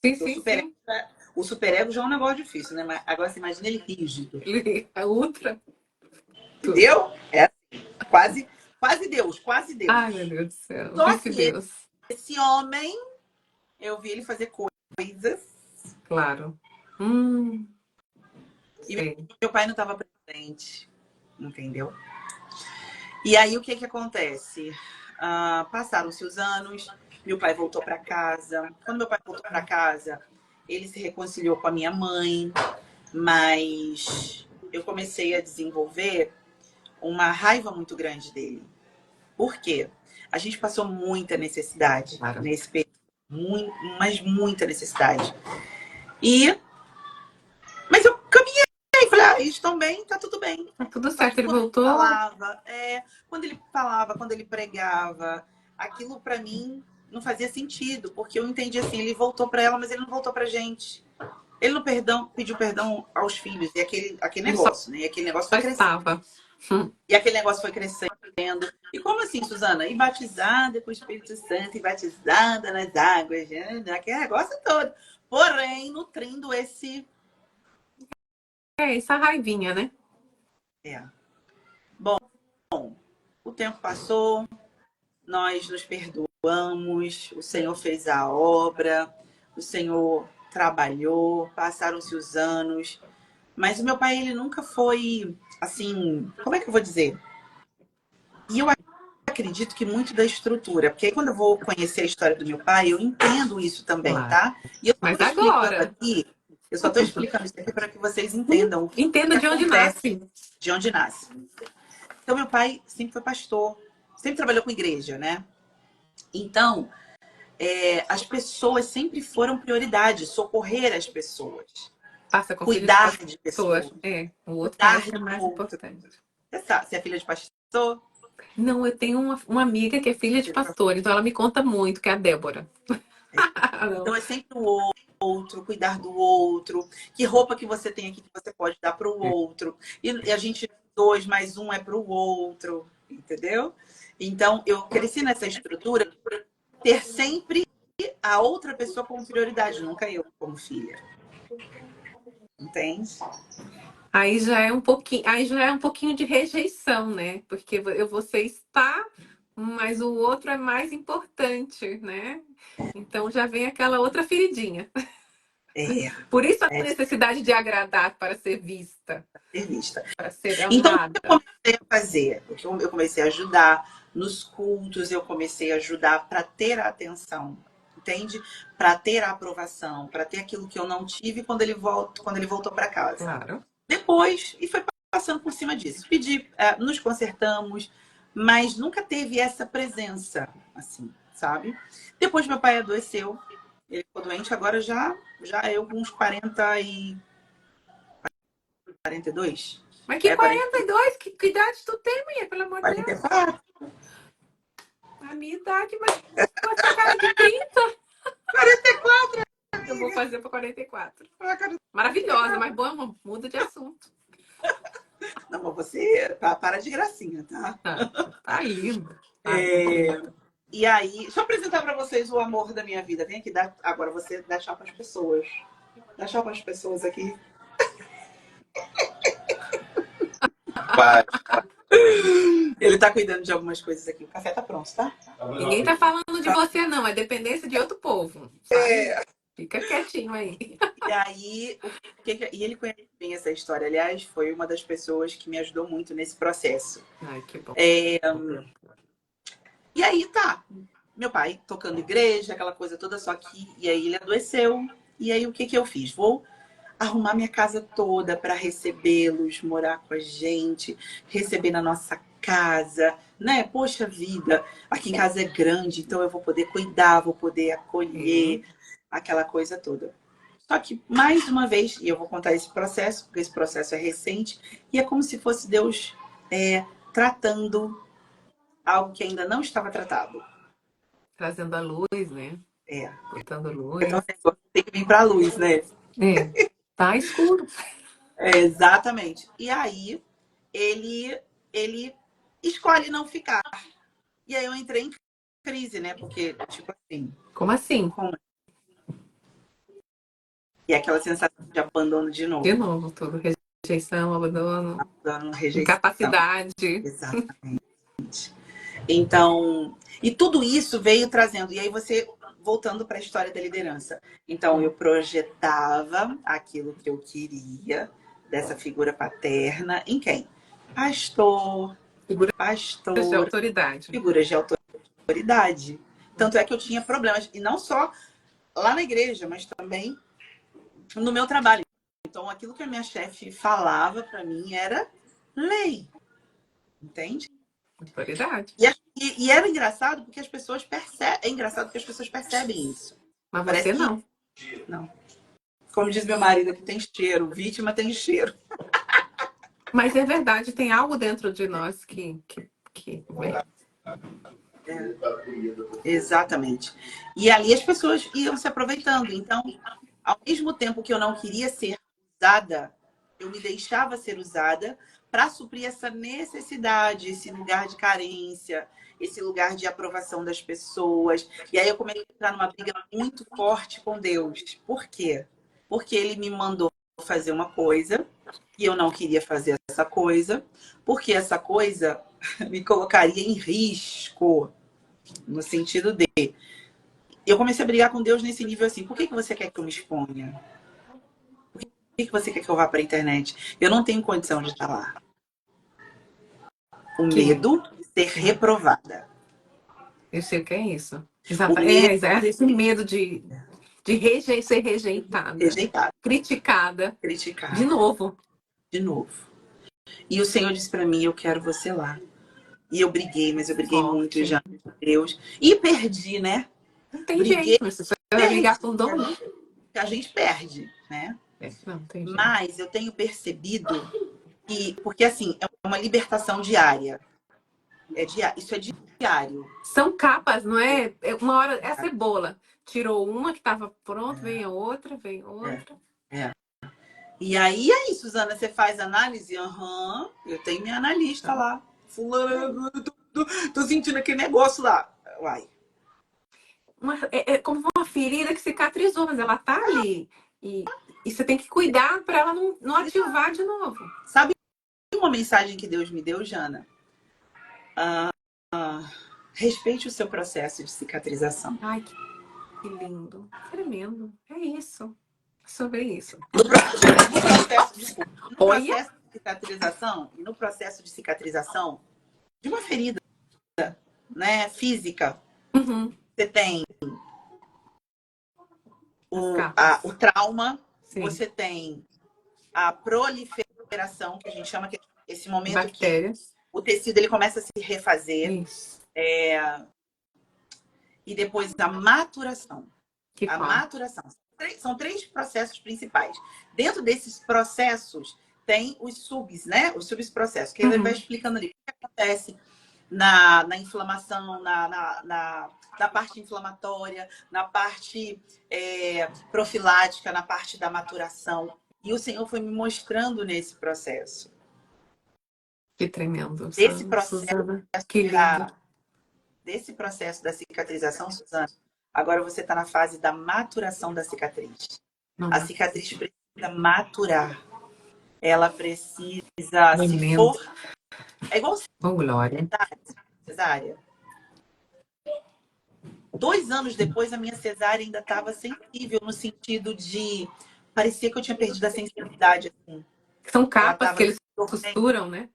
S1: Sim,
S2: O
S1: sim,
S2: superego,
S1: sim.
S2: o superego já é um negócio difícil, né? Mas agora você imagina ele rígido,
S1: A ultra. Tudo.
S2: entendeu? É quase, quase Deus, quase
S1: Ai, meu
S2: Deus.
S1: Deus do céu.
S2: Só que
S1: Vice-Deus.
S2: esse homem, eu vi ele fazer coisas
S1: Claro.
S2: e
S1: Sei.
S2: meu pai não estava presente, entendeu? E aí o que que acontece? Passaram-se os anos, meu pai voltou para casa. Quando meu pai voltou para casa, ele se reconciliou com a minha mãe, mas eu comecei a desenvolver uma raiva muito grande dele. Por quê? A gente passou muita necessidade
S1: Claro.
S2: nesse período, mas muita necessidade. E mas eu caminhei, falei, eles estão bem, tá tudo bem.
S1: Tá tudo
S2: Só que
S1: certo. Ele
S2: quando ele
S1: voltou.
S2: falava, quando ele pregava, aquilo pra mim não fazia sentido, porque eu entendi assim, ele voltou pra ela, mas ele não voltou pra gente. Ele não pediu perdão aos filhos, e aquele
S1: Ele só
S2: negócio, né? E aquele negócio foi crescendo.
S1: estava.
S2: E aquele negócio foi crescendo. E como assim, Suzana? E batizada com o Espírito Santo, e batizada nas águas, né? Aquele negócio todo. Porém, nutrindo esse.
S1: É, essa raivinha, né?
S2: É. Bom, o tempo passou, nós nos perdoamos, o Senhor fez a obra, o Senhor trabalhou, passaram-se os anos, mas o meu pai, ele nunca foi, assim, como é que eu vou dizer? E eu acredito que muito da estrutura, porque aí quando eu vou conhecer a história do meu pai, eu entendo isso também,
S1: Claro.
S2: tá? E eu só
S1: Mas
S2: estou explicando
S1: agora,
S2: aqui, eu só estou explicando isso aqui para que vocês entendam o que
S1: entenda de onde
S2: acontece,
S1: nasce.
S2: de onde nasce. Então, meu pai sempre foi pastor, sempre trabalhou com igreja, né? Então, as pessoas sempre foram prioridade, socorrer as pessoas,
S1: Passa com filho de
S2: cuidar de
S1: pessoas.
S2: pessoas,
S1: É, o outro
S2: cuidar
S1: parece que é
S2: do
S1: mais
S2: outro.
S1: importante.
S2: Você sabe, você é filha de pastor?
S1: Não, eu tenho uma amiga que é filha de pastor, então ela me conta muito, que é a Débora.
S2: Então
S1: Não.
S2: é sempre o outro, cuidar do outro. Que roupa que você tem aqui que você pode dar para o outro. E a gente, dois mais um é para o outro, entendeu? Então eu cresci nessa estrutura, ter sempre a outra pessoa como prioridade, nunca eu como filha. Entende?
S1: Aí já é um pouquinho de rejeição, né? Porque você está, mas o outro é mais importante, né? Então já vem aquela outra feridinha.
S2: É,
S1: Por isso a
S2: é de
S1: necessidade de agradar para ser vista,
S2: ser vista.
S1: para ser
S2: Então, o que eu
S1: amada.
S2: comecei a fazer? O que eu comecei a ajudar nos cultos, eu comecei a ajudar para ter a atenção, entende? Para ter a aprovação, para ter aquilo que eu não tive quando ele voltou para casa.
S1: Claro.
S2: Depois, e foi passando por cima disso. Pedi, nos consertamos, mas nunca teve essa presença, assim, sabe? Depois meu pai adoeceu, ele ficou doente, agora já eu com uns 42.
S1: Mas que
S2: 40,
S1: 42? Que idade tu tem, mulher? Pelo amor de Deus.
S2: 44.
S1: A minha idade, mas com essa cara de 30,
S2: 44,
S1: eu vou fazer para 44.
S2: amiga.
S1: Maravilhosa, mas bom, muda de assunto.
S2: Não, mas você para de gracinha, tá?
S1: Tá lindo. Ai,
S2: É, e aí, deixa eu apresentar para vocês o amor da minha vida. Vem aqui, agora você dá tchau para as pessoas. Dá tchau para as pessoas aqui.
S3: Vai.
S2: Ele tá cuidando de algumas coisas aqui. O café tá pronto, tá?
S1: ninguém tá falando de você, não. É dependência de outro povo, sabe? Fica quietinho aí.
S2: E aí, e ele conhece bem essa história. Aliás, foi uma das pessoas que me ajudou muito nesse processo.
S1: Ai, que bom.
S2: E aí, tá. Meu pai tocando igreja, aquela coisa toda, só que... E aí ele adoeceu. E aí, o que eu fiz? Vou arrumar minha casa toda para recebê-los, morar com a gente, receber na nossa casa, né? Poxa vida, aqui em casa é grande, então eu vou poder cuidar, vou poder acolher, aquela coisa toda. Só que, mais uma vez, e eu vou contar esse processo, porque esse processo é recente, e é como se fosse Deus tratando algo que ainda não estava tratado.
S1: Trazendo a luz, né?
S2: É.
S1: Botando luz.
S2: Então, tem que vir para a luz, né?
S1: É, tá escuro.
S2: Exatamente. E aí ele escolhe não ficar. E aí eu entrei em crise, né? Porque, tipo assim,
S1: Como assim?
S2: como... E aquela sensação de abandono de
S1: De
S2: novo.
S1: novo, tudo. Rejeição, abandono,
S2: Abandono, rejeição.
S1: incapacidade.
S2: Exatamente. Então, e tudo isso veio trazendo. E aí você, voltando para a história da liderança. Então, eu projetava aquilo que eu queria dessa figura paterna em quem? Pastor,
S1: Figuras de
S2: pastora,
S1: autoridade.
S2: figuras de autoridade. Tanto é que eu tinha problemas, e não só lá na igreja, mas também no meu trabalho. Então, aquilo que a minha chefe falava para mim era lei, entende?
S1: Autoridade.
S2: E era engraçado porque as pessoas percebem. É engraçado porque as pessoas percebem isso.
S1: Mas
S2: Parece
S1: você
S2: que
S1: não.
S2: não. Como diz meu marido, que tem cheiro, vítima tem cheiro.
S1: Mas é verdade, tem algo dentro de nós que
S2: Exatamente. E ali as pessoas iam se aproveitando. Então, ao mesmo tempo que eu não queria ser usada, eu me deixava ser usada para suprir essa necessidade, esse lugar de carência, esse lugar de aprovação das pessoas. E aí eu comecei a entrar numa briga muito forte com Deus. Por quê? Porque ele me mandou fazer uma coisa e eu não queria fazer essa coisa, porque essa coisa me colocaria em risco, no sentido de eu comecei a brigar com Deus nesse nível assim. Por que você quer que eu me exponha? Por que você quer que eu vá para a internet? Eu não tenho condição de estar lá. O
S1: que
S2: medo de ser
S1: sim,
S2: reprovada.
S1: eu sei o que é isso.
S2: O
S1: Exato.
S2: medo
S1: Esse medo de ser
S2: de ser
S1: rejeitada,
S2: rejeitado,
S1: criticada, de
S2: criticada,
S1: novo.
S2: de novo. E o Senhor disse para mim, eu quero você lá. E eu briguei, mas eu briguei muito
S1: Forte.
S2: já com Deus. E perdi, né?
S1: Não tem
S2: Briguei,
S1: jeito, mas você vai
S2: perdi.
S1: brigar com dor, né?
S2: A gente perde, né?
S1: É, não tem jeito.
S2: Mas eu tenho percebido que, porque assim, é uma libertação diária. Isso é diário.
S1: São capas, não é? Uma hora é a cebola. Tirou uma que estava pronto, vem a outra, vem
S2: É,
S1: outra.
S2: é. E aí, Suzana, você faz análise? Aham, eu tenho minha analista
S1: Então,
S2: lá. Fulano, tô sentindo aquele negócio lá. Uai,
S1: é como uma ferida que cicatrizou, mas ela tá ali. E você tem que cuidar para ela não ativar de novo.
S2: sabe uma mensagem que Deus me deu, Jana? Respeite o seu processo de cicatrização.
S1: Ai, que lindo. Tremendo. É isso. Sobre isso.
S2: No
S1: Olha.
S2: processo de cicatrização, e no processo de cicatrização de uma ferida, né, física,
S1: Uhum.
S2: você tem
S1: As
S2: o
S1: capas.
S2: trauma,
S1: Sim.
S2: você tem a proliferação, que a gente chama que é esse momento que
S1: Bactérias.
S2: o tecido ele começa a se refazer,
S1: Isso.
S2: e depois a maturação.
S1: Que
S2: A
S1: qual?
S2: maturação. São três processos principais. Dentro desses processos, tem os subs, né? Os subprocessos, que ele vai
S1: Uhum.
S2: explicando ali o que acontece na inflamação, na parte inflamatória, na parte profilática, na parte da maturação. E o Senhor foi me mostrando nesse processo.
S1: Que tremendo.
S2: Desse processo
S1: Suzana. Que lindo.
S2: desse processo da cicatrização, Suzana, agora você está na fase da maturação da cicatriz. A
S1: Não.
S2: cicatriz precisa maturar. Ela precisa, se
S1: Tremendo.
S2: for. É igual
S1: Oh, glória.
S2: cesárea. 2 anos depois, a minha cesárea ainda estava sensível, no sentido de. Parecia que eu tinha perdido a sensibilidade. Assim.
S1: São
S2: Ela
S1: capas que
S2: estava
S1: eles
S2: dormente.
S1: costuram, né?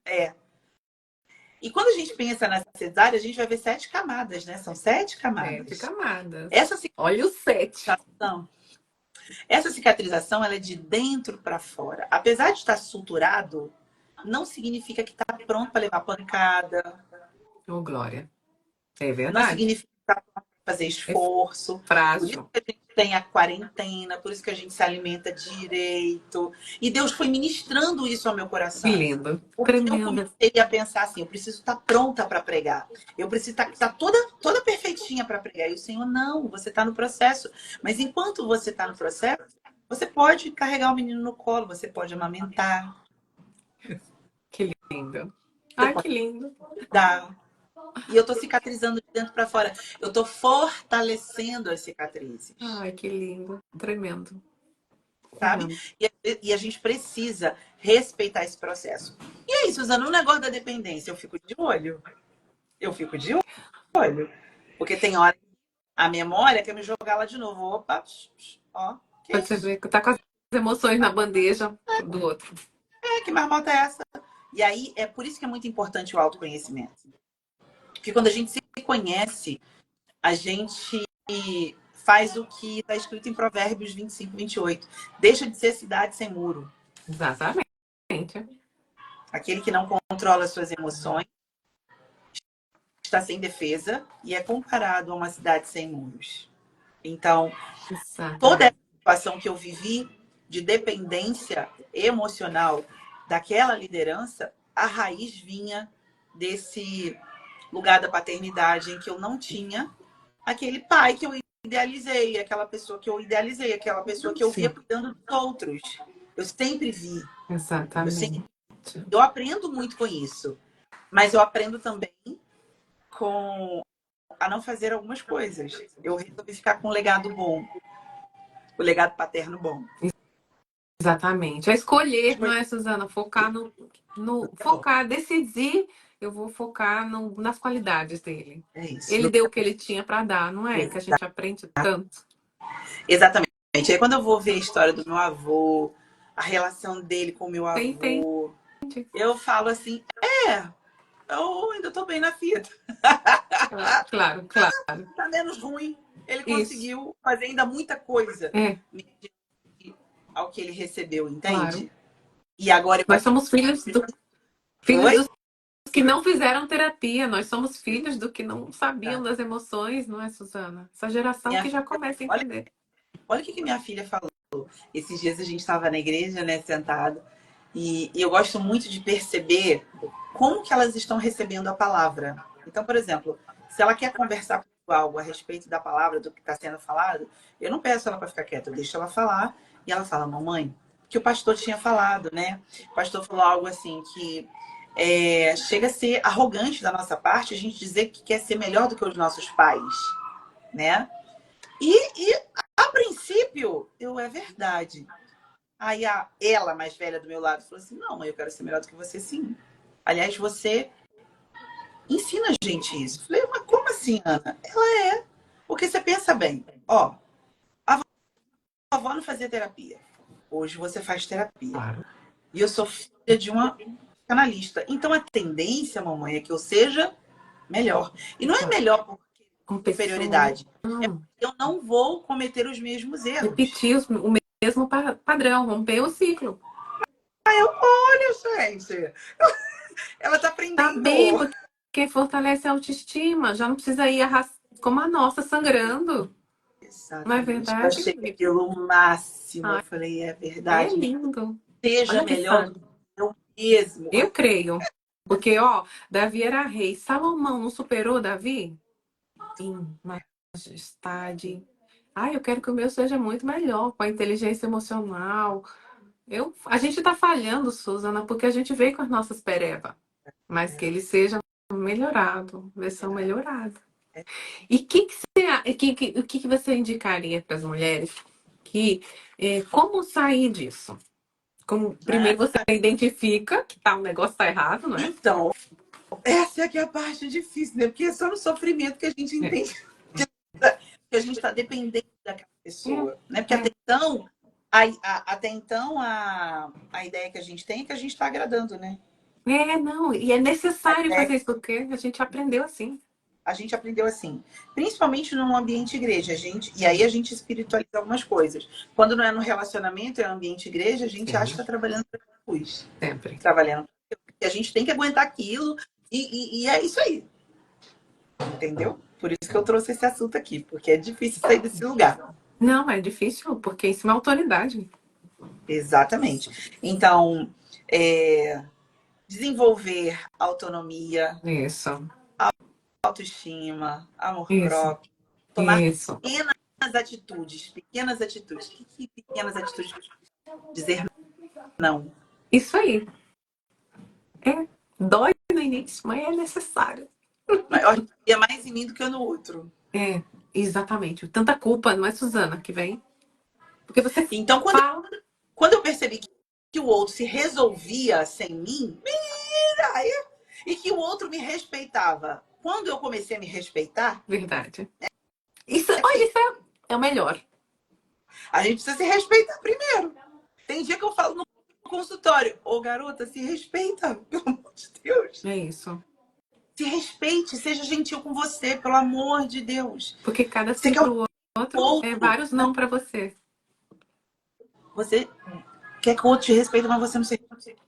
S2: E quando a gente pensa na cesárea, a gente vai ver 7 camadas, né? São 7
S1: 7
S2: camadas.
S1: camadas.
S2: Essa
S1: Olha o 7.
S2: cicatrização, essa cicatrização ela é de dentro para fora. Apesar de estar suturado, não significa que está pronto para levar pancada.
S1: Oh, glória. É
S2: Não
S1: verdade.
S2: significa que está pronto para fazer
S1: É
S2: esforço. Por isso
S1: frágil.
S2: que a gente tem a quarentena, por isso que a gente se alimenta direito. E Deus foi ministrando isso ao meu
S1: Que
S2: coração.
S1: lindo.
S2: Porque eu
S1: Tremenda.
S2: comecei a pensar assim, eu preciso estar pronta para pregar. Eu preciso estar toda perfeitinha para pregar. E o Senhor, não, você está no processo. Mas enquanto você está no processo, Você pode carregar o menino no colo, você pode amamentar,
S1: Que lindo.
S2: você
S1: Ai,
S2: pode
S1: que lindo.
S2: dar. E eu tô cicatrizando de dentro para fora. Eu tô fortalecendo as cicatrizes,
S1: Ai, que lindo. Tremendo.
S2: sabe?
S1: Tremendo.
S2: E a gente precisa respeitar esse processo. E é isso, usando o negócio da dependência, eu fico de olho. Eu fico de olho. Porque tem hora que a memória quer me jogar lá de novo. Opa, ó, que
S1: Quando você
S2: isso?
S1: vê que tá com as emoções na bandeja do outro.
S2: Que marmota é essa? E aí, é por isso que é muito importante o autoconhecimento. Porque quando a gente se conhece, a gente faz o que está escrito em Provérbios 25, 28. Deixa de ser cidade sem muro.
S1: Exatamente.
S2: Aquele que não controla suas emoções está sem defesa e é comparado a uma cidade sem muros. Então, toda
S1: Exatamente.
S2: essa situação que eu vivi de dependência emocional daquela liderança, a raiz vinha desse lugar da paternidade em que eu não tinha aquele pai que eu idealizei, aquela pessoa que eu idealizei, aquela pessoa que eu via
S1: Sim,
S2: cuidando dos outros. Eu sempre vi. Eu, sempre,
S1: exatamente.
S2: eu aprendo muito com isso. Mas eu aprendo também com a não fazer algumas coisas. Eu resolvi ficar com um legado bom. O legado paterno bom.
S1: Exatamente. É escolher, não é, Suzana? Focar focar, decidir, eu vou focar nas qualidades dele.
S2: É isso.
S1: Ele deu o que ele tinha para dar, não é? Que a gente aprende tanto.
S2: Exatamente. Aí quando eu vou ver a história do meu avô, a relação dele com o meu
S1: Tem.
S2: avô, eu falo assim, eu ainda tô bem na fita.
S1: Claro, claro.
S2: Tá menos ruim. Ele
S1: Isso.
S2: conseguiu fazer ainda muita coisa
S1: É,
S2: ao que ele recebeu,
S1: claro.
S2: entende? E agora eu
S1: Nós somos filhos
S2: Oi?
S1: dos que não fizeram terapia, nós somos filhos do que não sabiam das emoções, não é, Suzana? Essa geração
S2: Minha
S1: que já
S2: filha,
S1: começa a
S2: olha,
S1: entender.
S2: olha o que minha filha falou. Esses dias a gente estava na igreja, né, sentado, e eu gosto muito de perceber como que elas estão recebendo a palavra. Então, por exemplo, se ela quer conversar comigo algo a respeito da palavra, do que está sendo falado, eu não peço ela para ficar quieta, eu deixo ela falar, e ela fala, mamãe, que o pastor tinha falado, né? O pastor falou algo assim que chega a ser arrogante da nossa parte a gente dizer que quer ser melhor do que os nossos pais, né? E a princípio, é verdade. Aí ela, mais velha do meu lado, falou assim: não, mãe, eu quero ser melhor do que você, sim. Aliás, você ensina a gente isso. Eu falei, mas como assim, Ana? Ela porque você pensa bem, ó, a avó não fazia terapia. Hoje você faz terapia.
S1: Claro.
S2: E eu sou filha de uma canalista. Então a tendência, mamãe, é que eu seja melhor. E não é
S1: Claro.
S2: melhor por
S1: Com pessoa.
S2: superioridade. É porque eu não vou cometer os mesmos erros.
S1: Repetir o mesmo padrão, romper o ciclo.
S2: Olha, gente, ela tá
S1: Tá bem,
S2: aprendendo.
S1: porque fortalece a autoestima, já não precisa ir como a nossa, sangrando. Não é
S2: Exatamente. Eu
S1: verdade?
S2: achei aquilo o máximo. Eu
S1: Ai,
S2: falei, é
S1: é
S2: verdade.
S1: lindo.
S2: Seja
S1: Olha que
S2: melhor do
S1: sábio.
S2: que eu mesmo.
S1: Eu creio. Porque, ó, Davi era rei. Salomão não superou Davi? Em majestade. Ai, eu quero que o meu seja muito melhor, com a inteligência emocional. A gente tá falhando, Suzana, porque a gente veio com as nossas pereba. Mas que ele seja melhorado, versão melhorada. E o que você indicaria para as mulheres como sair disso?
S2: Né?
S1: Primeiro você identifica que um negócio tá errado, não é?
S2: Então, essa é que é a parte difícil, né? Porque é só no sofrimento que a gente
S1: É,
S2: entende que a gente está dependente daquela pessoa, né? Porque
S1: é.
S2: até então a ideia que a gente tem é que a gente está agradando, né?
S1: Não, e é
S2: A
S1: necessário
S2: ideia
S1: fazer isso, porque a gente aprendeu assim.
S2: a gente aprendeu assim, principalmente no ambiente igreja, e aí a gente espiritualiza algumas coisas. Quando não é no relacionamento, é no ambiente igreja, a gente acha
S1: Sim,
S2: que está trabalhando para Jesus,
S1: sempre.
S2: trabalhando. E a gente tem que aguentar aquilo, e é isso aí, entendeu? Por isso que eu trouxe esse assunto aqui, porque é difícil sair desse lugar.
S1: Não, é difícil, porque isso é uma autoridade.
S2: Exatamente. Então, desenvolver autonomia,
S1: Isso,
S2: autoestima, amor
S1: isso,
S2: próprio, tomar
S1: isso.
S2: pequenas pequenas atitudes. Pequenas atitudes. O que pequenas atitudes? Dizer não.
S1: Isso aí. É. Dói no início, mas é necessário.
S2: Mas eu acho que é mais em mim do que no outro.
S1: É, exatamente. Tanta culpa, não é, Suzana, que vem? Porque você
S2: Então,
S1: fala.
S2: quando eu percebi que o outro se resolvia sem mim, e que o outro me respeitava. Quando eu comecei a me respeitar,
S1: Verdade. Isso, olha, isso é o melhor.
S2: a gente precisa se respeitar primeiro. Tem dia que eu falo no consultório, ô garota, se respeita, pelo amor de Deus.
S1: É isso.
S2: Se respeite, seja gentil com você, pelo amor de Deus.
S1: Porque cada
S2: Você
S1: sim
S2: quer
S1: pro outro é vários não pra você.
S2: você quer que o outro te respeite, mas você não se respeita.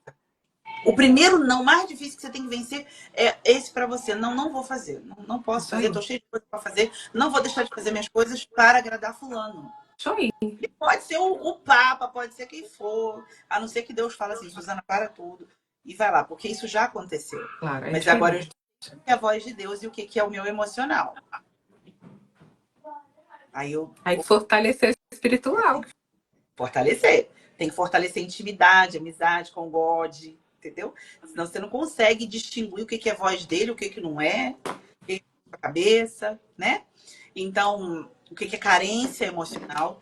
S2: O primeiro não mais difícil que você tem que vencer é esse pra você. Não, não vou fazer. Não posso
S1: Isso
S2: fazer,
S1: aí.
S2: tô cheio de coisa pra fazer. Não vou deixar de fazer minhas coisas para agradar fulano.
S1: Isso aí.
S2: E pode ser o Papa, pode ser quem for. A não ser que Deus fale assim, Suzana, para tudo. E vai lá, porque isso já aconteceu.
S1: Claro, é
S2: Mas agora eu
S1: diferente.
S2: sei a voz de Deus e o que é o meu emocional. Aí eu
S1: Aí fortalecer o espiritual.
S2: fortalecer. Tem que fortalecer intimidade, amizade com God, entendeu? Senão você não consegue distinguir o que é voz dele, o que não é, o que é a cabeça, né? Então, o que é carência emocional.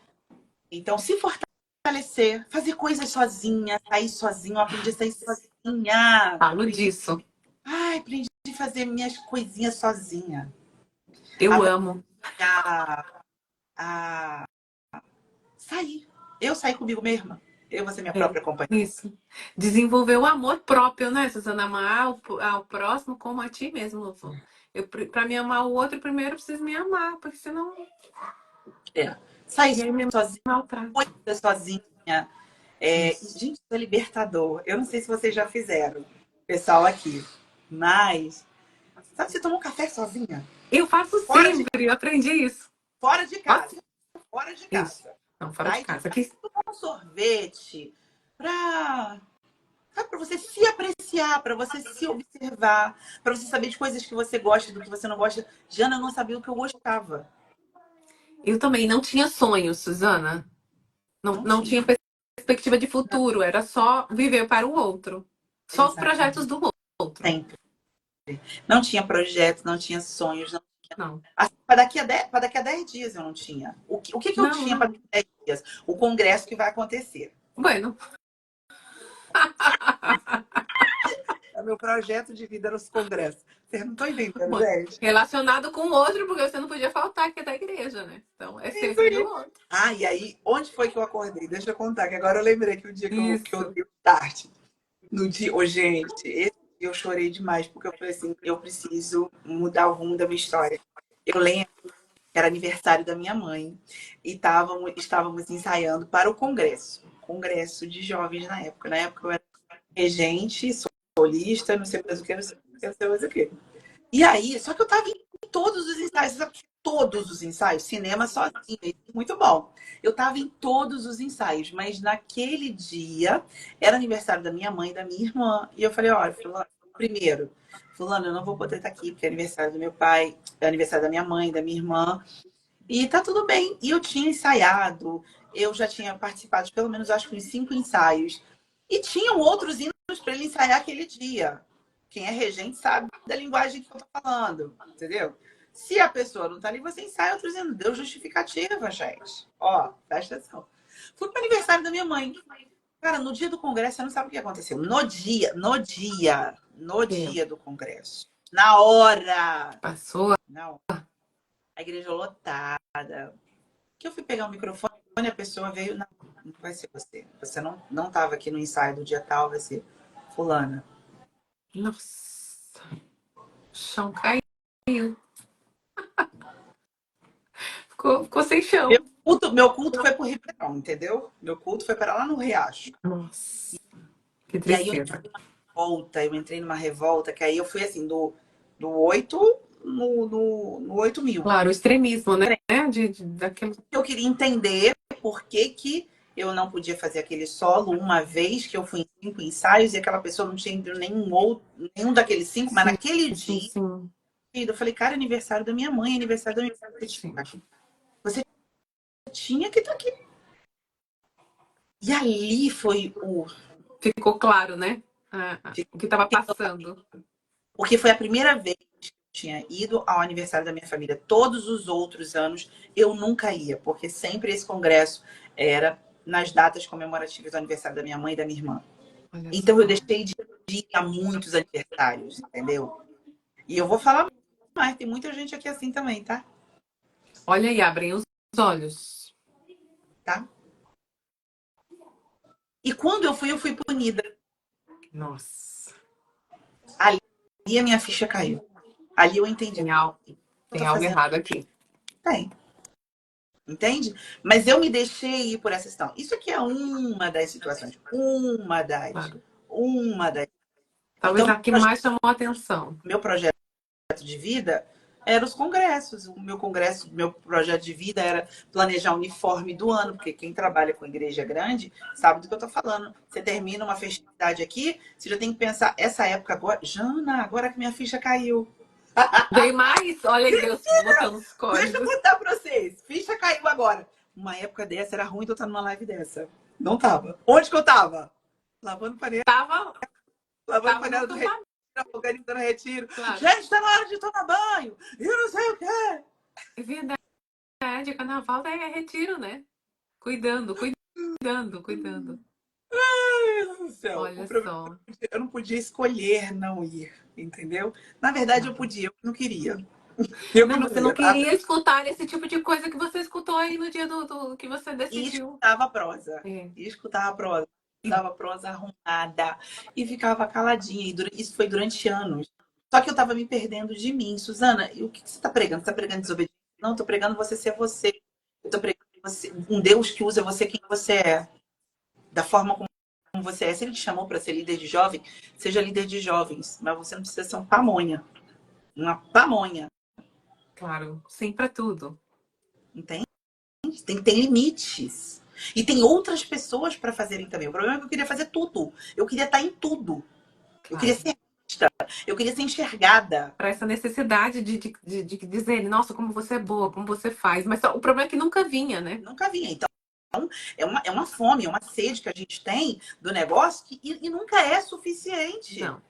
S2: Então, se fortalecer, fazer coisas sozinha, sair sozinho, eu aprendi a sair sozinha.
S1: Falo disso.
S2: Ai, aprendi a fazer minhas coisinhas sozinha.
S1: Eu
S2: Aprendi
S1: amo.
S2: a sair. Eu sair comigo mesma. Eu vou ser minha
S1: É,
S2: própria companhia.
S1: isso. Desenvolver o amor próprio, né, Suzana? Amar ao próximo como a ti mesmo, Lu. Pra me amar o outro, primeiro eu preciso me amar, porque senão.
S2: É. Sair
S1: E aí me
S2: sozinha,
S1: maltrata.
S2: coisa sozinha. É,
S1: Isso.
S2: gente, isso é libertador. Eu não sei se vocês já fizeram, pessoal aqui. Mas, sabe, você toma um café sozinha?
S1: Eu faço
S2: Fora de,
S1: sempre, eu aprendi isso.
S2: fora de casa.
S1: Faço
S2: Fora de
S1: isso.
S2: casa.
S1: Não, fora de
S2: Sai de
S1: casa.
S2: casa,
S1: Aqui,
S2: tomar um sorvete. Pra, sabe, pra você se apreciar, pra você se observar, pra você saber de coisas que você gosta e do que você não gosta. Jana, eu não sabia o que eu gostava.
S1: eu também não tinha sonhos, Suzana. Não,
S2: Não
S1: não
S2: tinha.
S1: tinha perspectiva de futuro, era só viver para o outro. Só os projetos
S2: Exatamente.
S1: do outro.
S2: Sempre. Não tinha projeto, não tinha sonhos, não.
S1: Não.
S2: Assim, para daqui a 10 dias eu não tinha. O que eu
S1: Não,
S2: tinha para
S1: não.
S2: daqui a 10 dias? O congresso que vai acontecer.
S1: Bueno.
S2: É o meu projeto de vida nos congressos. Vocês não estão entendendo,
S1: Bueno.
S2: gente?
S1: Relacionado com o outro, porque você não podia faltar, que é da igreja, né? Então é
S2: Isso
S1: sempre do
S2: aí.
S1: outro.
S2: Ah, e aí, onde foi que eu acordei? Deixa eu contar, que agora eu lembrei que o dia que eu
S1: Isso.
S2: dei o start. No dia, ô, gente, esse dia eu chorei demais, porque eu falei assim, eu preciso mudar o rumo da minha história. Eu lembro que era aniversário da minha mãe e estávamos ensaiando para o congresso de jovens na época. Na época eu era regente, solista, não sei mais o que, não sei mais o que. E aí, só que eu estava em todos os ensaios, sabe? Todos os ensaios, cinema sozinha, muito bom. Eu estava em todos os ensaios, mas naquele dia era aniversário da minha mãe e da minha irmã. E eu falei, olha, fulano, eu não vou poder estar aqui, porque é aniversário do meu pai, é aniversário da minha mãe, da minha irmã. E tá tudo bem. E eu tinha ensaiado, eu já tinha participado de pelo menos, acho que uns 5 ensaios. E tinham outros hinos para ele ensaiar aquele dia. Quem é regente sabe da linguagem que eu tô falando, entendeu? Se a pessoa não tá ali, você ensaia outros hinos. Deu justificativa, gente. Ó, presta atenção. Fui para o aniversário da minha mãe. Cara, no dia do congresso, você não sabe o que aconteceu.
S1: É.
S2: No dia do congresso. Na hora.
S1: Passou.
S2: Na hora. A igreja lotada, que eu fui pegar o microfone e a pessoa veio, não vai ser você. Você não estava aqui no ensaio do dia tal, vai ser fulana.
S1: Nossa. O chão caiu. Ficou sem
S2: Meu
S1: chão.
S2: culto foi pro Ribeirão, entendeu? Meu culto foi para lá no Riacho.
S1: Nossa. Que
S2: E aí eu
S1: tristeza.
S2: entrei numa revolta, que aí eu fui assim, do 8 no 8.000.
S1: Claro, o extremismo, né? Daquilo.
S2: Eu queria entender por que eu não podia fazer aquele solo uma vez que eu fui em 5 ensaios e aquela pessoa não tinha ido nenhum daqueles 5, mas
S1: Sim,
S2: naquele
S1: sim,
S2: dia
S1: sim.
S2: eu falei, cara, aniversário da minha mãe, aniversário da minha mãe.
S1: Sim.
S2: Você tinha que estar aqui. E ali foi o...
S1: Ficou claro, né? O que estava passando.
S2: Porque foi a primeira vez que eu tinha ido ao aniversário da minha família. Todos os outros anos eu nunca ia, porque sempre esse congresso era nas datas comemorativas do aniversário da minha mãe e da minha irmã.
S1: Olha
S2: Então
S1: só.
S2: eu deixei de ir a muitos aniversários, entendeu? E eu vou falar mais, tem muita gente aqui assim também, tá?
S1: Olha aí, abrem os olhos.
S2: Tá? E quando eu fui punida.
S1: Nossa.
S2: Ali a minha ficha caiu. Ali eu entendi o
S1: Tem
S2: que
S1: algo,
S2: eu
S1: tem
S2: tô
S1: algo
S2: fazendo.
S1: errado aqui.
S2: Tem. Entende? Mas eu me deixei ir por essa questão. Isso aqui é uma das situações.
S1: Claro.
S2: Uma das.
S1: Talvez
S2: Então,
S1: a que mais chamou a atenção.
S2: meu projeto de vida era os congressos. Meu projeto de vida era planejar o uniforme do ano, porque quem trabalha com igreja grande sabe do que eu tô falando. Você termina uma festividade aqui, você já tem que pensar, essa época agora, Jana, agora que minha ficha caiu.
S1: Veio mais? Olha aí, Deus botando os
S2: Deixa eu
S1: códigos.
S2: contar pra vocês. Ficha caiu agora. Uma época dessa, era ruim de eu estar numa live dessa. Não tava. Onde que eu tava? Lavando panela.
S1: Tava
S2: Lavando
S1: no
S2: panela do retiro,
S1: acampamento,
S2: organizando retiro.
S1: claro.
S2: Gente, tá na hora de tomar banho. E eu não sei o quê.
S1: É verdade, carnaval daí é retiro, né? Cuidando.
S2: Ai, meu Deus do céu. O
S1: Olha
S2: problema
S1: só.
S2: é que eu não podia escolher não ir, entendeu? Na verdade, eu podia, eu não queria. Eu que
S1: Não,
S2: não
S1: você não
S2: ia, tá?
S1: queria escutar esse tipo de coisa que você escutou aí no dia do que você
S2: E
S1: decidiu.
S2: escutava a prosa.
S1: É.
S2: E escutava a prosa. Usava a prosa arrumada. E ficava caladinha. Isso foi durante anos. Só que eu tava me perdendo de mim. Suzana, e o que você tá pregando? Você tá pregando desobediência? Não, eu tô pregando você ser você. Eu tô pregando você, um Deus que usa você quem você é. Da forma como você é. Se ele te chamou para ser líder de jovem, seja líder de jovens. Mas você não precisa ser um pamonha. Uma pamonha.
S1: Claro, sim pra tudo.
S2: Entende? Tem que ter limites. E tem outras pessoas para fazerem também. O problema é que eu queria fazer tudo. Eu queria estar em tudo. Eu queria
S1: Claro.
S2: ser vista. Eu queria ser enxergada.
S1: Para essa necessidade de dizer, nossa, como você é boa, como você faz. Mas o problema é que nunca vinha, né?
S2: Nunca vinha. Então, é uma fome, é uma sede que a gente tem do negócio e nunca é suficiente.
S1: Não.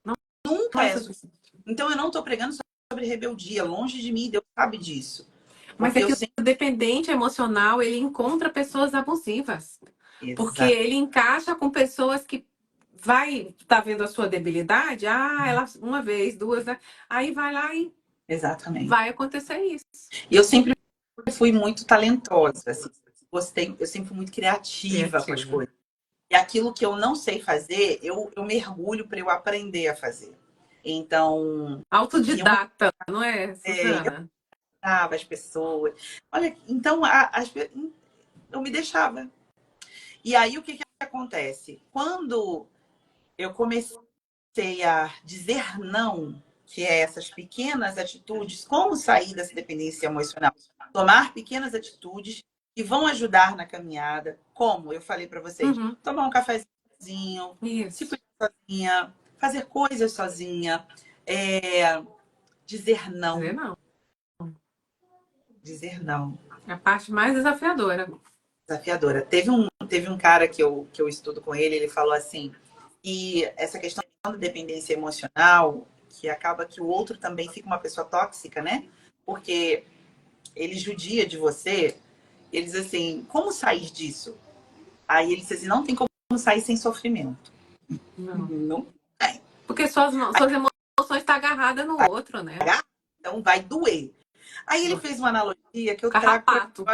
S1: Não
S2: Nunca
S1: é
S2: é suficiente.
S1: suficiente.
S2: Então, eu não estou pregando sobre rebeldia. Longe de mim, Deus sabe disso.
S1: Mas
S2: Porque
S1: é
S2: eu
S1: que
S2: sempre...
S1: o dependente emocional, ele encontra pessoas abusivas. Porque
S2: Exato.
S1: ele encaixa com pessoas que vai tá vendo a sua debilidade, ela uma vez, duas, né? Aí vai lá e
S2: Exatamente.
S1: vai acontecer isso.
S2: E eu sempre fui muito talentosa. Assim. Eu sempre fui muito criativa com as
S1: Criativo.
S2: coisas. E aquilo que eu não sei fazer, eu mergulho para eu aprender a fazer. Então,
S1: Autodidata, não é,
S2: eu
S1: Suzana?
S2: ensinava as pessoas. Olha, então eu me deixava. E aí o que acontece? Quando eu comecei a dizer não, que é essas pequenas atitudes, como sair dessa dependência emocional? Tomar pequenas atitudes que vão ajudar na caminhada. Como eu falei para vocês,
S1: Uhum,
S2: tomar um cafezinho sozinho, se
S1: isso.
S2: cuidar sozinha, fazer coisas sozinha, dizer
S1: Dizer
S2: não.
S1: não.
S2: Dizer não.
S1: É a parte mais desafiadora.
S2: Desafiadora. Teve um cara que eu estudo com ele, ele falou assim, e essa questão da dependência emocional, que acaba que o outro também fica uma pessoa tóxica, né? Porque ele judia de você, ele diz assim, como sair disso? Aí ele diz assim, não tem como sair sem sofrimento.
S1: Não.
S2: Não tem.
S1: Porque suas emoções estão agarradas no outro, né?
S2: Então vai doer. Aí ele fez uma analogia que eu trago
S1: Carrapato.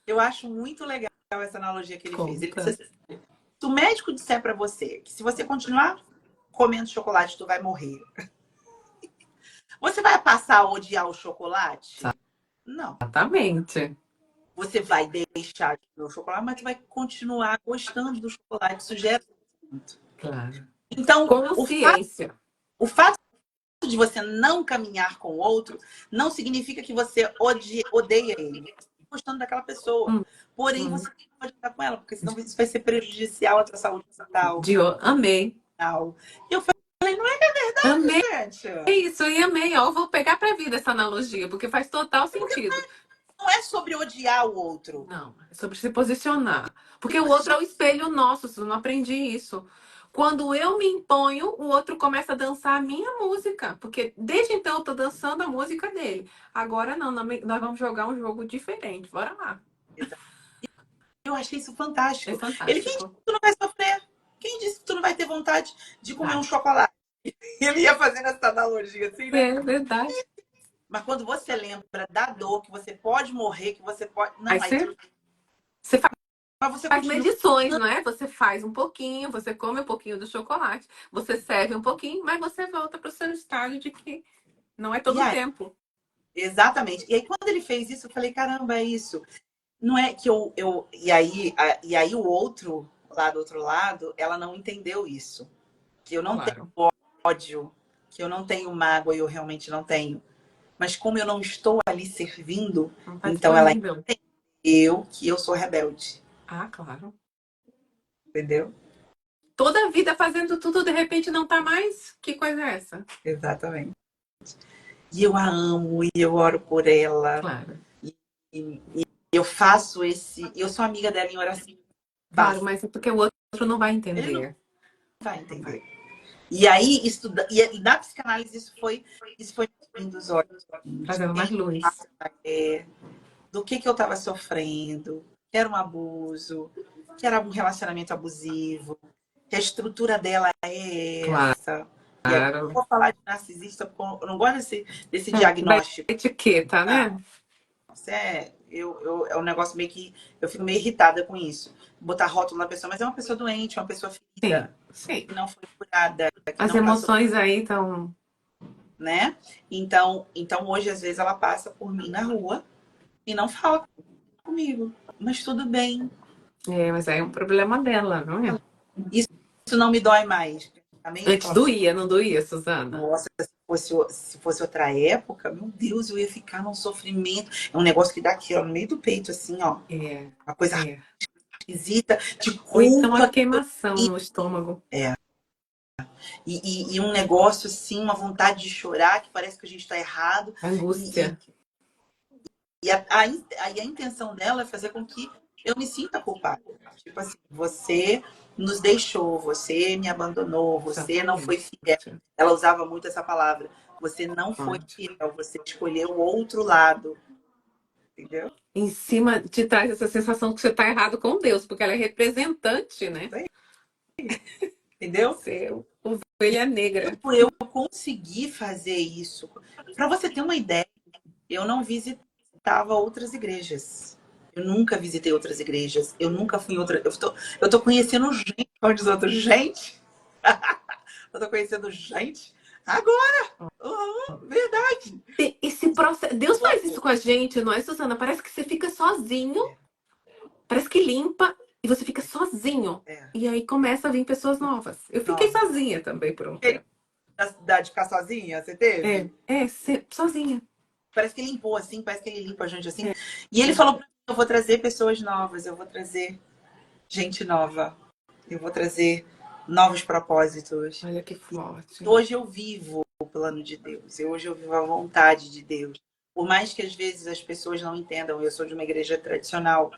S2: eu acho muito legal essa analogia que ele fez. Ele disse
S1: Conta.
S2: assim, se o médico disser para você que se você continuar comendo chocolate, tu vai morrer. Você vai passar a odiar o chocolate? Não.
S1: Exatamente.
S2: Você vai deixar de comer o chocolate, mas tu vai continuar gostando do chocolate. Isso gera muito.
S1: Claro.
S2: Então,
S1: Consciência.
S2: o fato de você não caminhar com o outro não significa que você odeia ele. Você está gostando daquela pessoa. Porém, você não pode estar com ela, porque senão isso vai ser prejudicial à tua saúde mental.
S1: Amei.
S2: E eu falei, não é verdade,
S1: Amei
S2: gente?
S1: isso, e amei. Ó, eu vou pegar pra vida essa analogia, porque faz total sentido.
S2: não é sobre odiar o outro.
S1: Não, é sobre se posicionar. Porque o outro é o espelho nosso, eu não aprendi isso. Quando eu me imponho, o outro começa a dançar a minha música. Porque desde então eu tô dançando a música dele. Agora não, nós vamos jogar um jogo diferente. Bora lá.
S2: Eu achei isso
S1: É
S2: fantástico. Ele, quem disse
S1: fantástico.
S2: que tu não vai sofrer? Quem disse que tu não vai ter vontade de comer
S1: Vai.
S2: um chocolate? Ele ia fazendo essa analogia assim, né?
S1: É verdade.
S2: Mas quando você lembra da dor, que você pode morrer, que você pode.
S1: Aí
S2: Não, aí
S1: você
S2: mas você
S1: faz
S2: continua.
S1: medições, não é? Você faz um pouquinho, você come um pouquinho do chocolate, você serve um pouquinho, mas você volta para o seu estado de que não é
S2: E
S1: todo o
S2: aí,
S1: tempo.
S2: exatamente. E aí, quando ele fez isso, eu falei, caramba, é isso. Não é que e aí o outro, lá do outro lado, ela não entendeu isso. Que eu não tenho
S1: Claro.
S2: ódio, que eu não tenho mágoa, e eu realmente não tenho. Mas como eu não estou ali servindo,
S1: Não está
S2: então ela
S1: disponível.
S2: entendeu que eu sou rebelde.
S1: Ah, claro.
S2: Entendeu?
S1: Toda a vida fazendo tudo, de repente não tá mais? Que coisa é essa?
S2: Exatamente. E eu a amo, e eu oro por ela.
S1: Claro.
S2: E eu faço esse. Eu sou amiga dela em oração.
S1: Claro,
S2: Basta.
S1: mas é porque o outro não vai
S2: Ele não
S1: entender.
S2: vai
S1: Não
S2: entender.
S1: vai.
S2: E aí, e na psicanálise, isso foi abrindo os olhos de
S1: Trazendo mais
S2: quem
S1: luz.
S2: é, do que eu estava sofrendo, que era um abuso, que era um relacionamento abusivo, que a estrutura dela é essa. E aí, eu
S1: Claro.
S2: vou falar de narcisista, porque eu não gosto desse
S1: Da
S2: diagnóstico.
S1: etiqueta, né?
S2: Isso é um negócio meio que eu fico meio irritada com isso. Botar rótulo na pessoa, mas é uma pessoa doente, é uma pessoa
S1: Sim,
S2: ferida,
S1: sim.
S2: que não foi curada, que
S1: As
S2: não passou,
S1: emoções aí estão.
S2: né? Então hoje às vezes ela passa por mim na rua e não fala comigo, mas tudo bem.
S1: É, mas aí é um problema dela, não é?
S2: Isso não me dói mais. Antigamente eu
S1: Antes
S2: falava assim,
S1: doía, não doía, Suzana?
S2: nossa, se fosse outra época, meu Deus, eu ia ficar num sofrimento. É um negócio que dá aqui, ó, no meio do peito, assim, ó.
S1: É,
S2: Uma coisa
S1: é.
S2: esquisita, de
S1: Ou então a
S2: culpa.
S1: queimação no estômago.
S2: E um negócio assim, uma vontade de chorar, que parece que a gente está errado. E, e,
S1: Angústia.
S2: e a intenção dela é fazer com que eu me sinta culpada. Tipo assim, você nos deixou, você me abandonou, você não foi
S1: Exatamente.
S2: fiel. Ela usava muito essa palavra. Você não foi
S1: Pode.
S2: fiel, você escolheu o outro lado. Entendeu?
S1: Em cima te traz essa sensação que você está errado com Deus, porque ela é representante, né?
S2: Entendeu?
S1: Ser ovelha negra.
S2: Por eu conseguir fazer isso. Para você ter uma ideia, eu não visitava outras igrejas. Eu nunca visitei outras igrejas. Eu nunca fui em outra. Eu tô conhecendo gente. Como diz outro, gente. Eu tô conhecendo gente agora. Verdade.
S1: Esse processo, Deus faz isso com a gente, não é, Suzana? Parece que você fica sozinho, parece que limpa e você fica sozinho.
S2: É.
S1: E aí começa a vir pessoas novas. Eu fiquei
S2: Nova.
S1: sozinha também por um tempo.
S2: Da cidade ficar sozinha, você teve?
S1: Sozinha.
S2: Parece que limpou assim, parece que ele limpa a gente assim. E ele falou pra mim, eu vou trazer pessoas novas, eu vou trazer gente nova. Eu vou trazer novos propósitos.
S1: Olha que forte.
S2: Hoje eu vivo o plano de Deus. Hoje eu vivo a vontade de Deus. Por mais que às vezes as pessoas não entendam, eu sou de uma igreja tradicional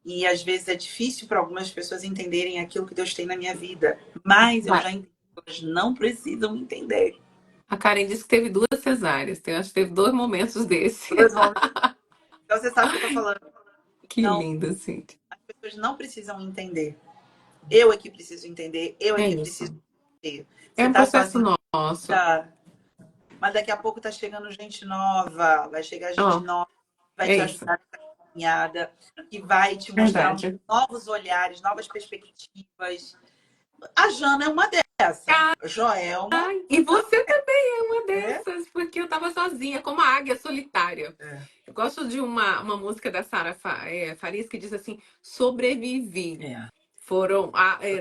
S2: e às vezes é difícil para algumas pessoas entenderem aquilo que Deus tem na minha vida. Mas eu já entendo, elas não precisam entender.
S1: A Karen disse que teve 2 cesáreas. Acho que teve 2 momentos desse.
S2: Então você sabe o que eu tô falando.
S1: Que
S2: Então,
S1: lindo, Cintia.
S2: as pessoas não precisam entender. Eu é que preciso entender, eu é
S1: É
S2: que
S1: isso.
S2: preciso entender.
S1: É
S2: Você
S1: um
S2: tá
S1: processo
S2: sozinho,
S1: nosso.
S2: mas daqui a pouco tá chegando gente nova, vai chegar gente
S1: Ó,
S2: nova, vai
S1: é
S2: te
S1: isso.
S2: ajudar nessa caminhada, que vai te mostrar
S1: Verdade.
S2: novos olhares, novas perspectivas. A Jana é uma dessa. Joelma
S1: Ai, e você também é uma
S2: é.
S1: dessas, porque eu tava sozinha, como a águia solitária.
S2: É.
S1: Eu gosto de uma música da Sara Farias que diz assim: sobrevivi.
S2: É.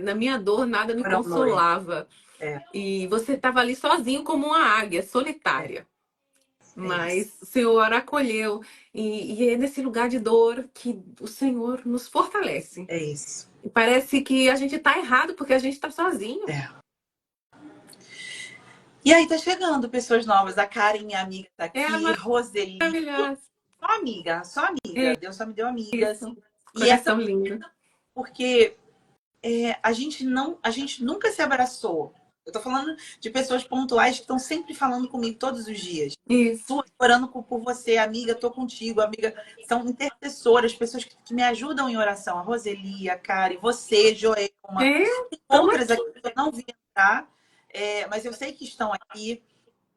S1: Na minha dor nada me
S2: Foram noites.
S1: consolava.
S2: É.
S1: E você estava ali sozinho como uma águia solitária.
S2: É isso.
S1: Mas o Senhor acolheu. E é nesse lugar de dor que o Senhor nos fortalece.
S2: É isso.
S1: E parece que a gente tá errado porque a gente tá sozinho.
S2: É. E aí tá chegando pessoas novas. A Karen, minha amiga, tá
S1: É
S2: aqui. Roseli.
S1: maravilhosa.
S2: amiga, só amiga. Deus só me deu amigas.
S1: Isso.
S2: E essa
S1: Coração lindo.
S2: porque a gente nunca se abraçou. Eu tô falando de pessoas pontuais que estão sempre falando comigo todos os dias.
S1: Isso.
S2: Tô orando por você, amiga, tô contigo, amiga. São intercessoras, pessoas que me ajudam em oração. A Roseli, a Kari, você, Joelma. Tem
S1: Tamo
S2: outras
S1: aqui.
S2: aqui que eu não vi entrar, mas eu sei que estão aqui.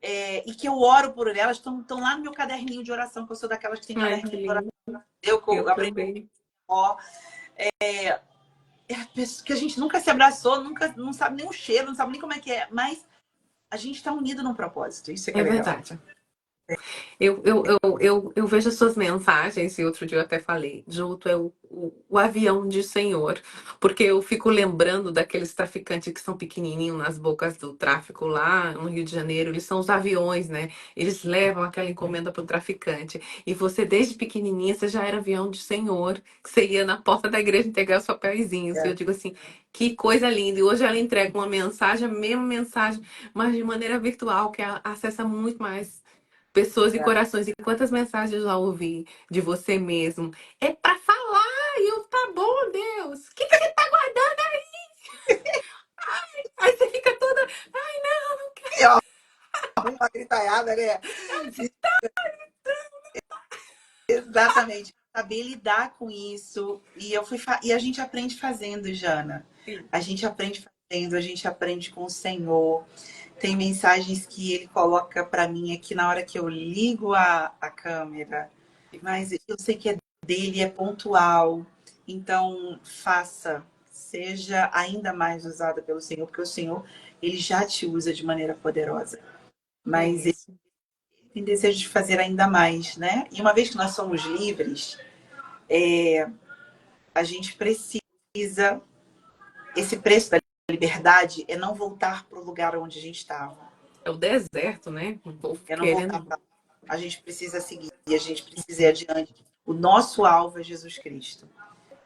S2: E que eu oro por elas, estão lá no meu caderninho de oração, que eu sou daquelas que tem
S1: Ai, que
S2: caderninho de oração.
S1: lindo.
S2: Eu
S1: Eu
S2: aprendi
S1: também.
S2: ó, que a gente nunca se abraçou, nunca não sabe nem o cheiro, não sabe nem como é que é, mas a gente está unido num propósito. Isso é que é
S1: É
S2: legal.
S1: verdade. Eu vejo as suas mensagens, e outro dia eu até falei, junto é o avião de Senhor, porque eu fico lembrando daqueles traficantes que são pequenininhos nas bocas do tráfico lá no Rio de Janeiro, eles são os aviões, né? Eles levam aquela encomenda para o traficante. E você, desde pequenininha, você já era avião de Senhor, que você ia na porta da igreja entregar os papeizinhos. E eu digo assim, que coisa linda. E hoje ela entrega uma mensagem, a mesma mensagem, mas de maneira virtual, que acessa muito mais pessoas e corações. E quantas mensagens eu já ouvi de você mesmo? É pra falar! E eu, tá bom, Deus! O que você tá guardando aí? Aí você fica toda. Ai, não, não quero.
S2: E, ó, uma gritaiada, né? Exatamente. Saber lidar com isso. E a gente aprende fazendo, Jana. A gente aprende fazendo, a gente aprende com o Senhor. Tem mensagens que ele coloca para mim aqui na hora que eu ligo a câmera. Mas eu sei que é dele, é pontual. Então, faça. Seja ainda mais usada pelo Senhor, porque o Senhor, ele já te usa de maneira poderosa. Mas ele
S1: Isso.
S2: tem desejo de fazer ainda mais, né? E uma vez que nós somos livres, a gente precisa. Esse preço da liberdade é não voltar para o lugar onde a gente estava.
S1: É o deserto, né? O povo
S2: É não voltar
S1: querendo.
S2: para. A gente precisa seguir, a gente precisa ir adiante. O nosso alvo é Jesus Cristo.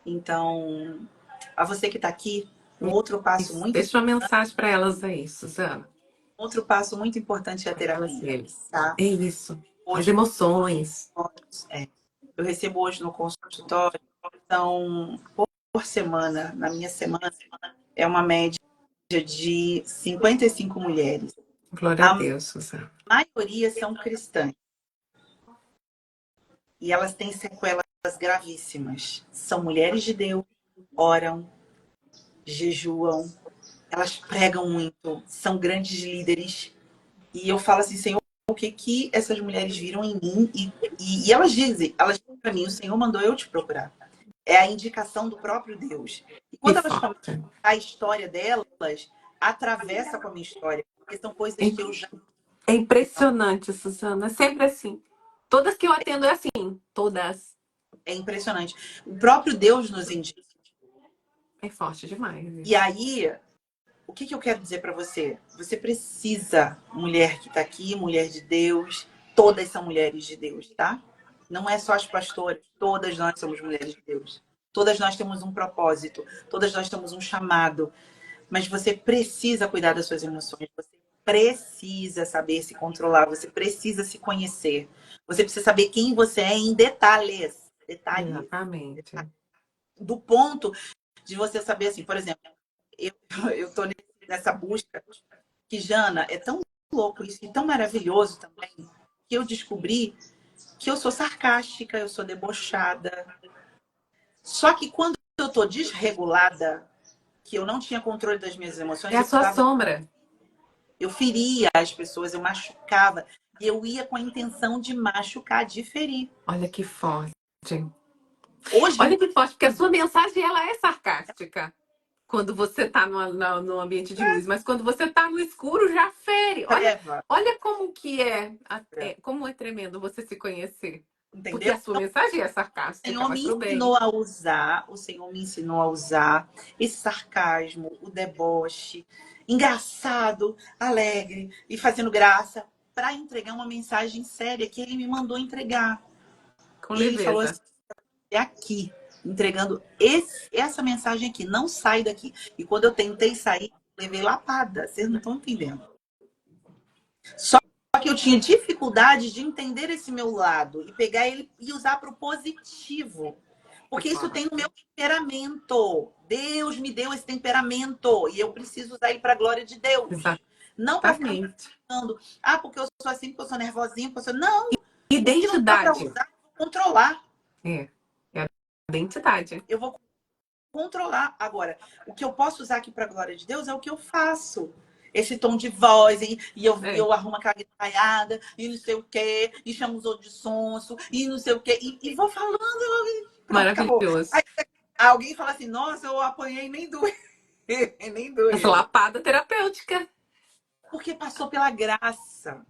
S2: Então, a você que está aqui, um outro passo
S1: Isso.
S2: muito
S1: Deixa uma mensagem para elas aí, Suzana.
S2: outro passo muito importante é a
S1: Para elas e
S2: terapia,
S1: eles.
S2: tá?
S1: É isso. As
S2: Hoje,
S1: emoções.
S2: eu recebo hoje no consultório, são por semana, na minha semana, é uma média de 55 mulheres.
S1: Glória a
S2: A
S1: Deus, Suzana.
S2: maioria são cristãs e elas têm sequelas gravíssimas. São mulheres de Deus, oram, jejuam, elas pregam muito, são grandes líderes. E eu falo assim, Senhor, o que essas mulheres viram em mim? E elas dizem para mim, o Senhor mandou eu te procurar. É a indicação do próprio Deus. E
S1: Que
S2: quando elas começam
S1: forte.
S2: a história delas, atravessa com a minha história. Porque são coisas que eu já.
S1: É impressionante, Suzana. É sempre assim. Todas que eu atendo é assim. Todas.
S2: É impressionante. O próprio Deus nos indica.
S1: É forte demais
S2: E
S1: isso.
S2: aí, o que eu quero dizer para você? Você precisa, mulher que está aqui, mulher de Deus, todas são mulheres de Deus, tá? Não é só as pastoras, todas nós somos mulheres de Deus. Todas nós temos um propósito, todas nós temos um chamado, mas você precisa cuidar das suas emoções, você precisa saber se controlar, você precisa se conhecer, você precisa saber quem você é em detalhes, detalhes,
S1: Exatamente.
S2: do ponto de você saber assim, por exemplo, eu, eu tô nessa busca que, Jana, é tão louco isso e tão maravilhoso também, que eu descobri que eu sou sarcástica, eu sou debochada. Só que quando eu tô desregulada, que eu não tinha controle das minhas
S1: É
S2: emoções,
S1: a sua sombra.
S2: eu feria as pessoas, eu machucava. E eu ia com a intenção de machucar, de ferir.
S1: Olha que forte.
S2: Hoje,
S1: Olha que forte, porque a sua mensagem ela é sarcástica. Quando você tá no ambiente de luz, mas quando você tá no escuro, já fere. Olha,
S2: treva,
S1: olha como que como é tremendo você se conhecer. Porque
S2: entendeu?
S1: a sua mensagem é
S2: O
S1: sarcástica,
S2: Senhor
S1: mas
S2: me
S1: pro bem.
S2: ensinou a usar, o Senhor me ensinou a usar esse sarcasmo, o deboche, engraçado, alegre e fazendo graça, para entregar uma mensagem séria que ele me mandou entregar.
S1: Com
S2: E ele falou
S1: leveza.
S2: assim: é aqui, entregando essa mensagem aqui, não sai daqui. E quando eu tentei sair, levei lapada, vocês não estão entendendo. Só que eu tinha dificuldade de entender esse meu lado e pegar ele e usar para o positivo. Porque isso tem no meu temperamento. Deus me deu esse temperamento e eu preciso usar ele para a glória de Deus. Não para ficar pensando, porque eu sou assim, porque eu sou nervosinha, porque eu sou... Não!
S1: Identidade.
S2: Usar, eu vou controlar.
S1: É a identidade.
S2: Eu vou controlar. Agora, o que eu posso usar aqui para a glória de Deus é o que eu faço. Esse tom de voz, e eu arrumo a cara ensaiada, e não sei o quê, e chamo os outros de sonso, e não sei o quê, e vou falando. Pronto,
S1: maravilhoso.
S2: Aí, alguém fala assim, nossa, eu apanhei nem doeu. Nem doeu.
S1: Essa lapada terapêutica.
S2: Porque passou pela graça.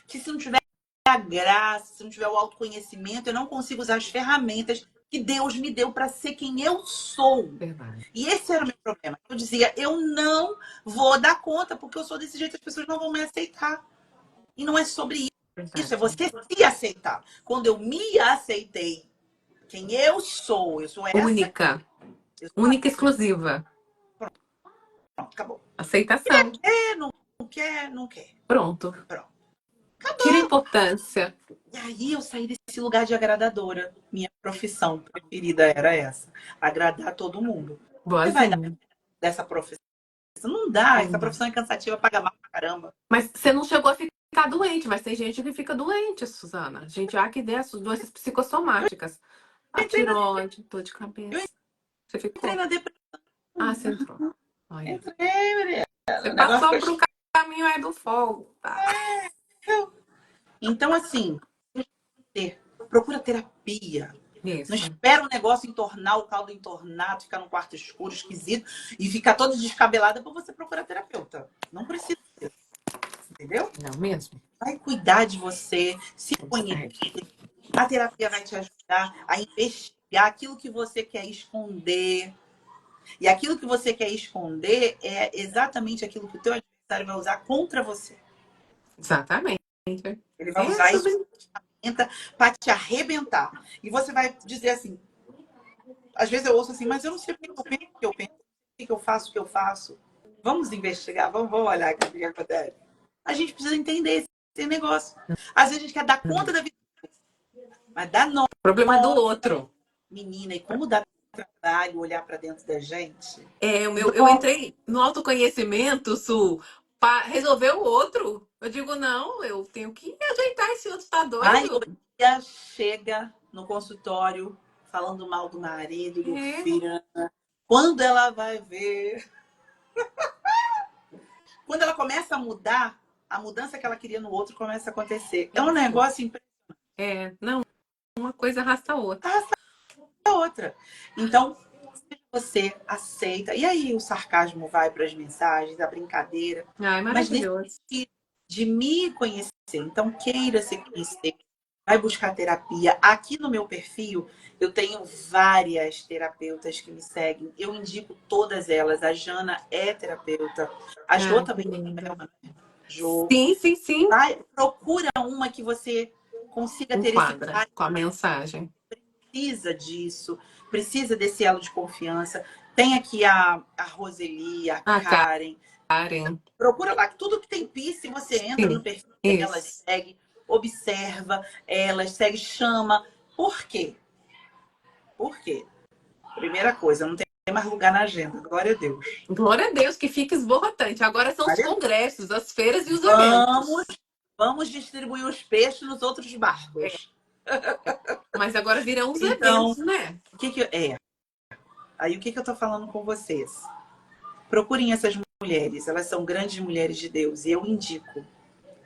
S2: Que se não tiver a graça, se não tiver o autoconhecimento, eu não consigo usar as ferramentas que Deus me deu para ser quem eu sou.
S1: Verdade.
S2: E esse era o meu problema. Eu dizia, eu não vou dar conta, porque eu sou desse jeito, as pessoas não vão me aceitar. E não é sobre isso.
S1: Verdade.
S2: Isso é você se aceitar. Quando eu me aceitei, quem eu sou essa.
S1: Única. Única e exclusiva.
S2: Pronto, acabou.
S1: Aceitação.
S2: Quer, não quer, não quer.
S1: Pronto.
S2: Acabou.
S1: Tira a importância.
S2: E aí eu saí desse lugar de agradadora. Minha profissão preferida era essa. Agradar todo mundo. Você vai dar dessa profissão? Não dá. Essa profissão é cansativa, paga mal pra caramba.
S1: Mas você não chegou a ficar doente. Mas tem gente que fica doente, Suzana. Gente, que dessas doenças psicossomáticas. A tireoide, dor de cabeça. Você ficou?
S2: Entrei na depressão.
S1: Você entrou. Olha.
S2: Entrei, Maria.
S1: Você passou pro caminho aí do fogo. Tá?
S2: Então, assim, procura terapia.
S1: Isso.
S2: Não espera o negócio entornar, o caldo entornar, ficar num quarto escuro, esquisito, e ficar toda descabelada para você procurar terapeuta. Não precisa disso. Entendeu?
S1: Não mesmo?
S2: Vai cuidar de você, se conhecer. A terapia vai te ajudar a investigar aquilo que você quer esconder. E aquilo que você quer esconder é exatamente aquilo que o teu adversário vai usar contra você.
S1: Exatamente.
S2: Ele vai usar isso para te arrebentar. E você vai dizer assim, às vezes eu ouço assim, mas eu não sei o que eu penso, o que eu penso, o que eu faço, o que eu faço. Vamos investigar, vamos olhar o que acontece. A gente precisa entender esse negócio. Às vezes a gente quer dar conta da vida, mas dá não.
S1: O problema é do outro.
S2: Menina, e como dá trabalho olhar para dentro da gente?
S1: Eu entrei no autoconhecimento, Su, para resolver o outro. Eu digo, não, eu tenho que ajeitar esse outro, tá doido?
S2: Aí chega no consultório falando mal do marido, do filho. Quando ela vai ver... Quando ela começa a mudar, a mudança que ela queria no outro começa a acontecer. É um negócio impressionante.
S1: Não, uma coisa arrasta a outra.
S2: Arrasta a outra. Então, você aceita. E aí o sarcasmo vai para as mensagens, a brincadeira.
S1: Maravilhoso.
S2: Mas de me conhecer. Então, queira se conhecer. Vai buscar terapia. Aqui no meu perfil, eu tenho várias terapeutas que me seguem. Eu indico todas elas. A Jana é terapeuta. A Jo também é uma. Jo.
S1: Sim.
S2: Procura uma que você consiga ter
S1: esse com a mensagem.
S2: Precisa disso. Precisa desse elo de confiança. Tem aqui a Roseli, a Karen. Procura lá. Tudo que tem pisse, você entra no perfil delas, segue, observa elas, segue, chama. Por quê? Por quê? Primeira coisa, não tem mais lugar na agenda. Glória a Deus.
S1: Glória a Deus, que fica esborrotante. Agora são os congressos, as feiras e os eventos.
S2: Vamos distribuir os peixes nos outros barcos.
S1: Mas agora virão os eventos, né?
S2: Aí o que eu tô falando com vocês? Procurem essas mulheres. Elas são grandes mulheres de Deus. E eu indico.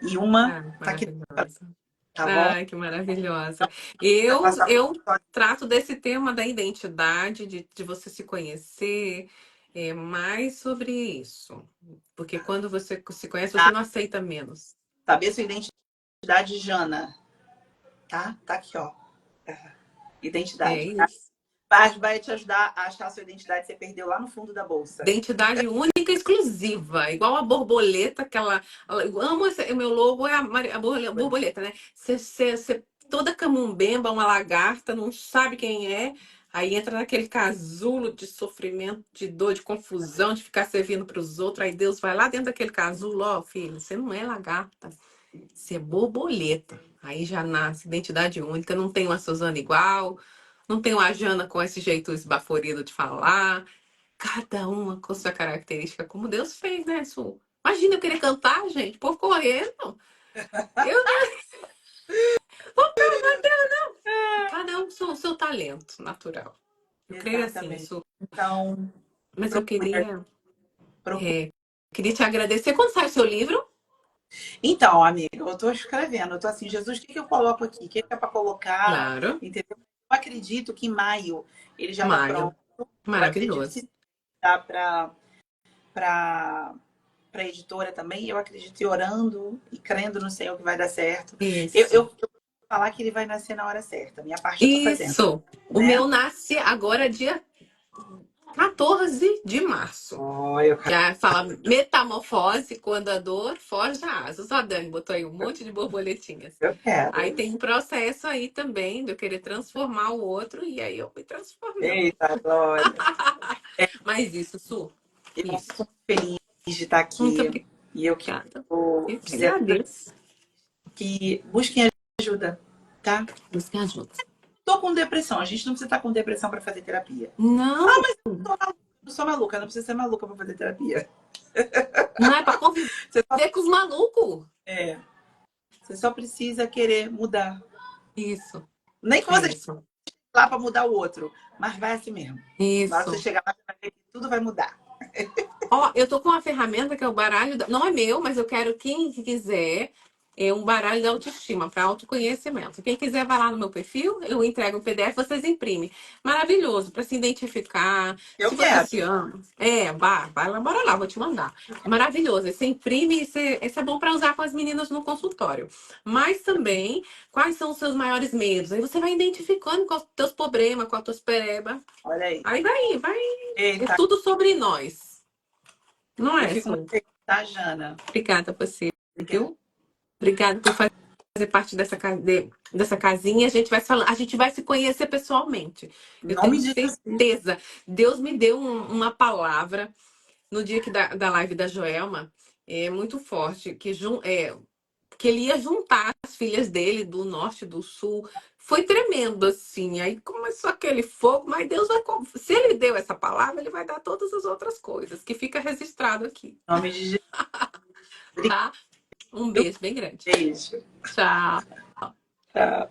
S2: E uma tá aqui. Tá bom?
S1: Ai, que maravilhosa. Eu trato desse tema da identidade, de você se conhecer, mais sobre isso. Porque quando você se conhece, você não aceita menos.
S2: Saber sua identidade, Jana. Tá? Tá aqui, ó. Identidade.
S1: É isso.
S2: Vai te ajudar a achar a sua identidade que você perdeu lá no fundo da bolsa.
S1: Identidade única e exclusiva. Igual a borboleta, aquela... Eu amo o meu logo, é a borboleta, né? Você toda camundonga, uma lagarta, não sabe quem é. Aí entra naquele casulo de sofrimento, de dor, de confusão, de ficar servindo para os outros. Aí Deus vai lá dentro daquele casulo, ó, filho, você não é lagarta. Você é borboleta. Aí já nasce identidade única. Não tem uma Suzana igual, não tem uma Jana com esse jeito esbaforido de falar. Cada uma com sua característica, como Deus fez, né, Su? Imagina eu querer cantar, gente, por correndo. Eu não. Cada um com o seu talento natural. Eu creio assim,
S2: Exatamente.
S1: Su.
S2: Então,
S1: Mas eu
S2: procura,
S1: queria,
S2: procura.
S1: queria te agradecer. Quando sai o seu livro?
S2: Então, amiga, eu estou escrevendo. Eu estou assim, Jesus, o que que eu coloco aqui? O que que é para colocar?
S1: Claro,
S2: Entendeu? Eu acredito que em maio ele já está pronto.
S1: maio.
S2: Eu acredito que
S1: Maravilhoso.
S2: se dá para para a editora também, eu acredito e orando e crendo no Senhor que vai dar certo. Eu
S1: Isso.
S2: vou falar que ele vai nascer na hora certa. Minha parte eu tô fazendo,
S1: Isso. O
S2: né?
S1: meu nasce agora dia 14 de março.
S2: Oh, eu
S1: Já fala metamorfose, quando a dor forja asas. Ó, a Dani botou aí um monte de borboletinhas. Aí
S2: quero.
S1: tem um processo aí também de eu querer transformar o outro e aí eu me transformando.
S2: Eita, glória.
S1: Mas isso, Su,
S2: Eu
S1: isso.
S2: fico feliz de estar
S1: Muito
S2: aqui. E eu
S1: obrigada.
S2: quero
S1: Eu que
S2: dizer a todos
S1: agradeço.
S2: que busquem ajuda, tá?
S1: Buscar ajuda.
S2: Tô com depressão. A gente não precisa estar com depressão para fazer terapia.
S1: Não,
S2: Eu sou maluca, não precisa ser maluca para fazer terapia.
S1: não é pra conviver
S2: Você só,
S1: com os malucos.
S2: é, você só precisa querer mudar.
S1: Isso,
S2: Nem que você esteja
S1: isso,
S2: lá para mudar o outro, mas vai assim mesmo. Na hora que você
S1: isso.
S2: chegar lá, você vai ver que tudo vai mudar.
S1: Ó, eu tô com uma ferramenta que é o baralho. Não é meu, mas eu quero quem quiser. É um baralho da autoestima para autoconhecimento. Quem quiser vai lá no meu perfil, eu entrego o PDF, vocês imprimem. Maravilhoso para se identificar.
S2: Eu
S1: Se você
S2: quero.
S1: se ama, vai lá, bora lá, vou te mandar. Maravilhoso. Você imprime, esse é bom para usar com as meninas no consultório. Mas também, quais são os seus maiores medos? Aí você vai identificando quais os teus problemas, qual as tuas perebas.
S2: Olha aí.
S1: Aí vai. É
S2: Eita,
S1: tudo sobre nós. Não
S2: eu
S1: é,
S2: fico muito
S1: Su?
S2: feliz, tá, Jana?
S1: Obrigada a você,
S2: Obrigada.
S1: viu? Obrigada por fazer parte dessa casinha. A gente vai se conhecer pessoalmente.
S2: Em
S1: Eu
S2: nome
S1: tenho
S2: de Jesus.
S1: certeza. Deus me deu uma palavra no dia da live da Joelma, muito forte, que ele ia juntar as filhas dele do norte e do sul. Foi tremendo, assim. Aí começou aquele fogo, mas Deus vai. Se ele deu essa palavra, ele vai dar todas as outras coisas, que fica registrado aqui,
S2: Em nome de Jesus.
S1: tá? Um beijo bem grande.
S2: Beijo.
S1: Tchau.
S2: Tchau.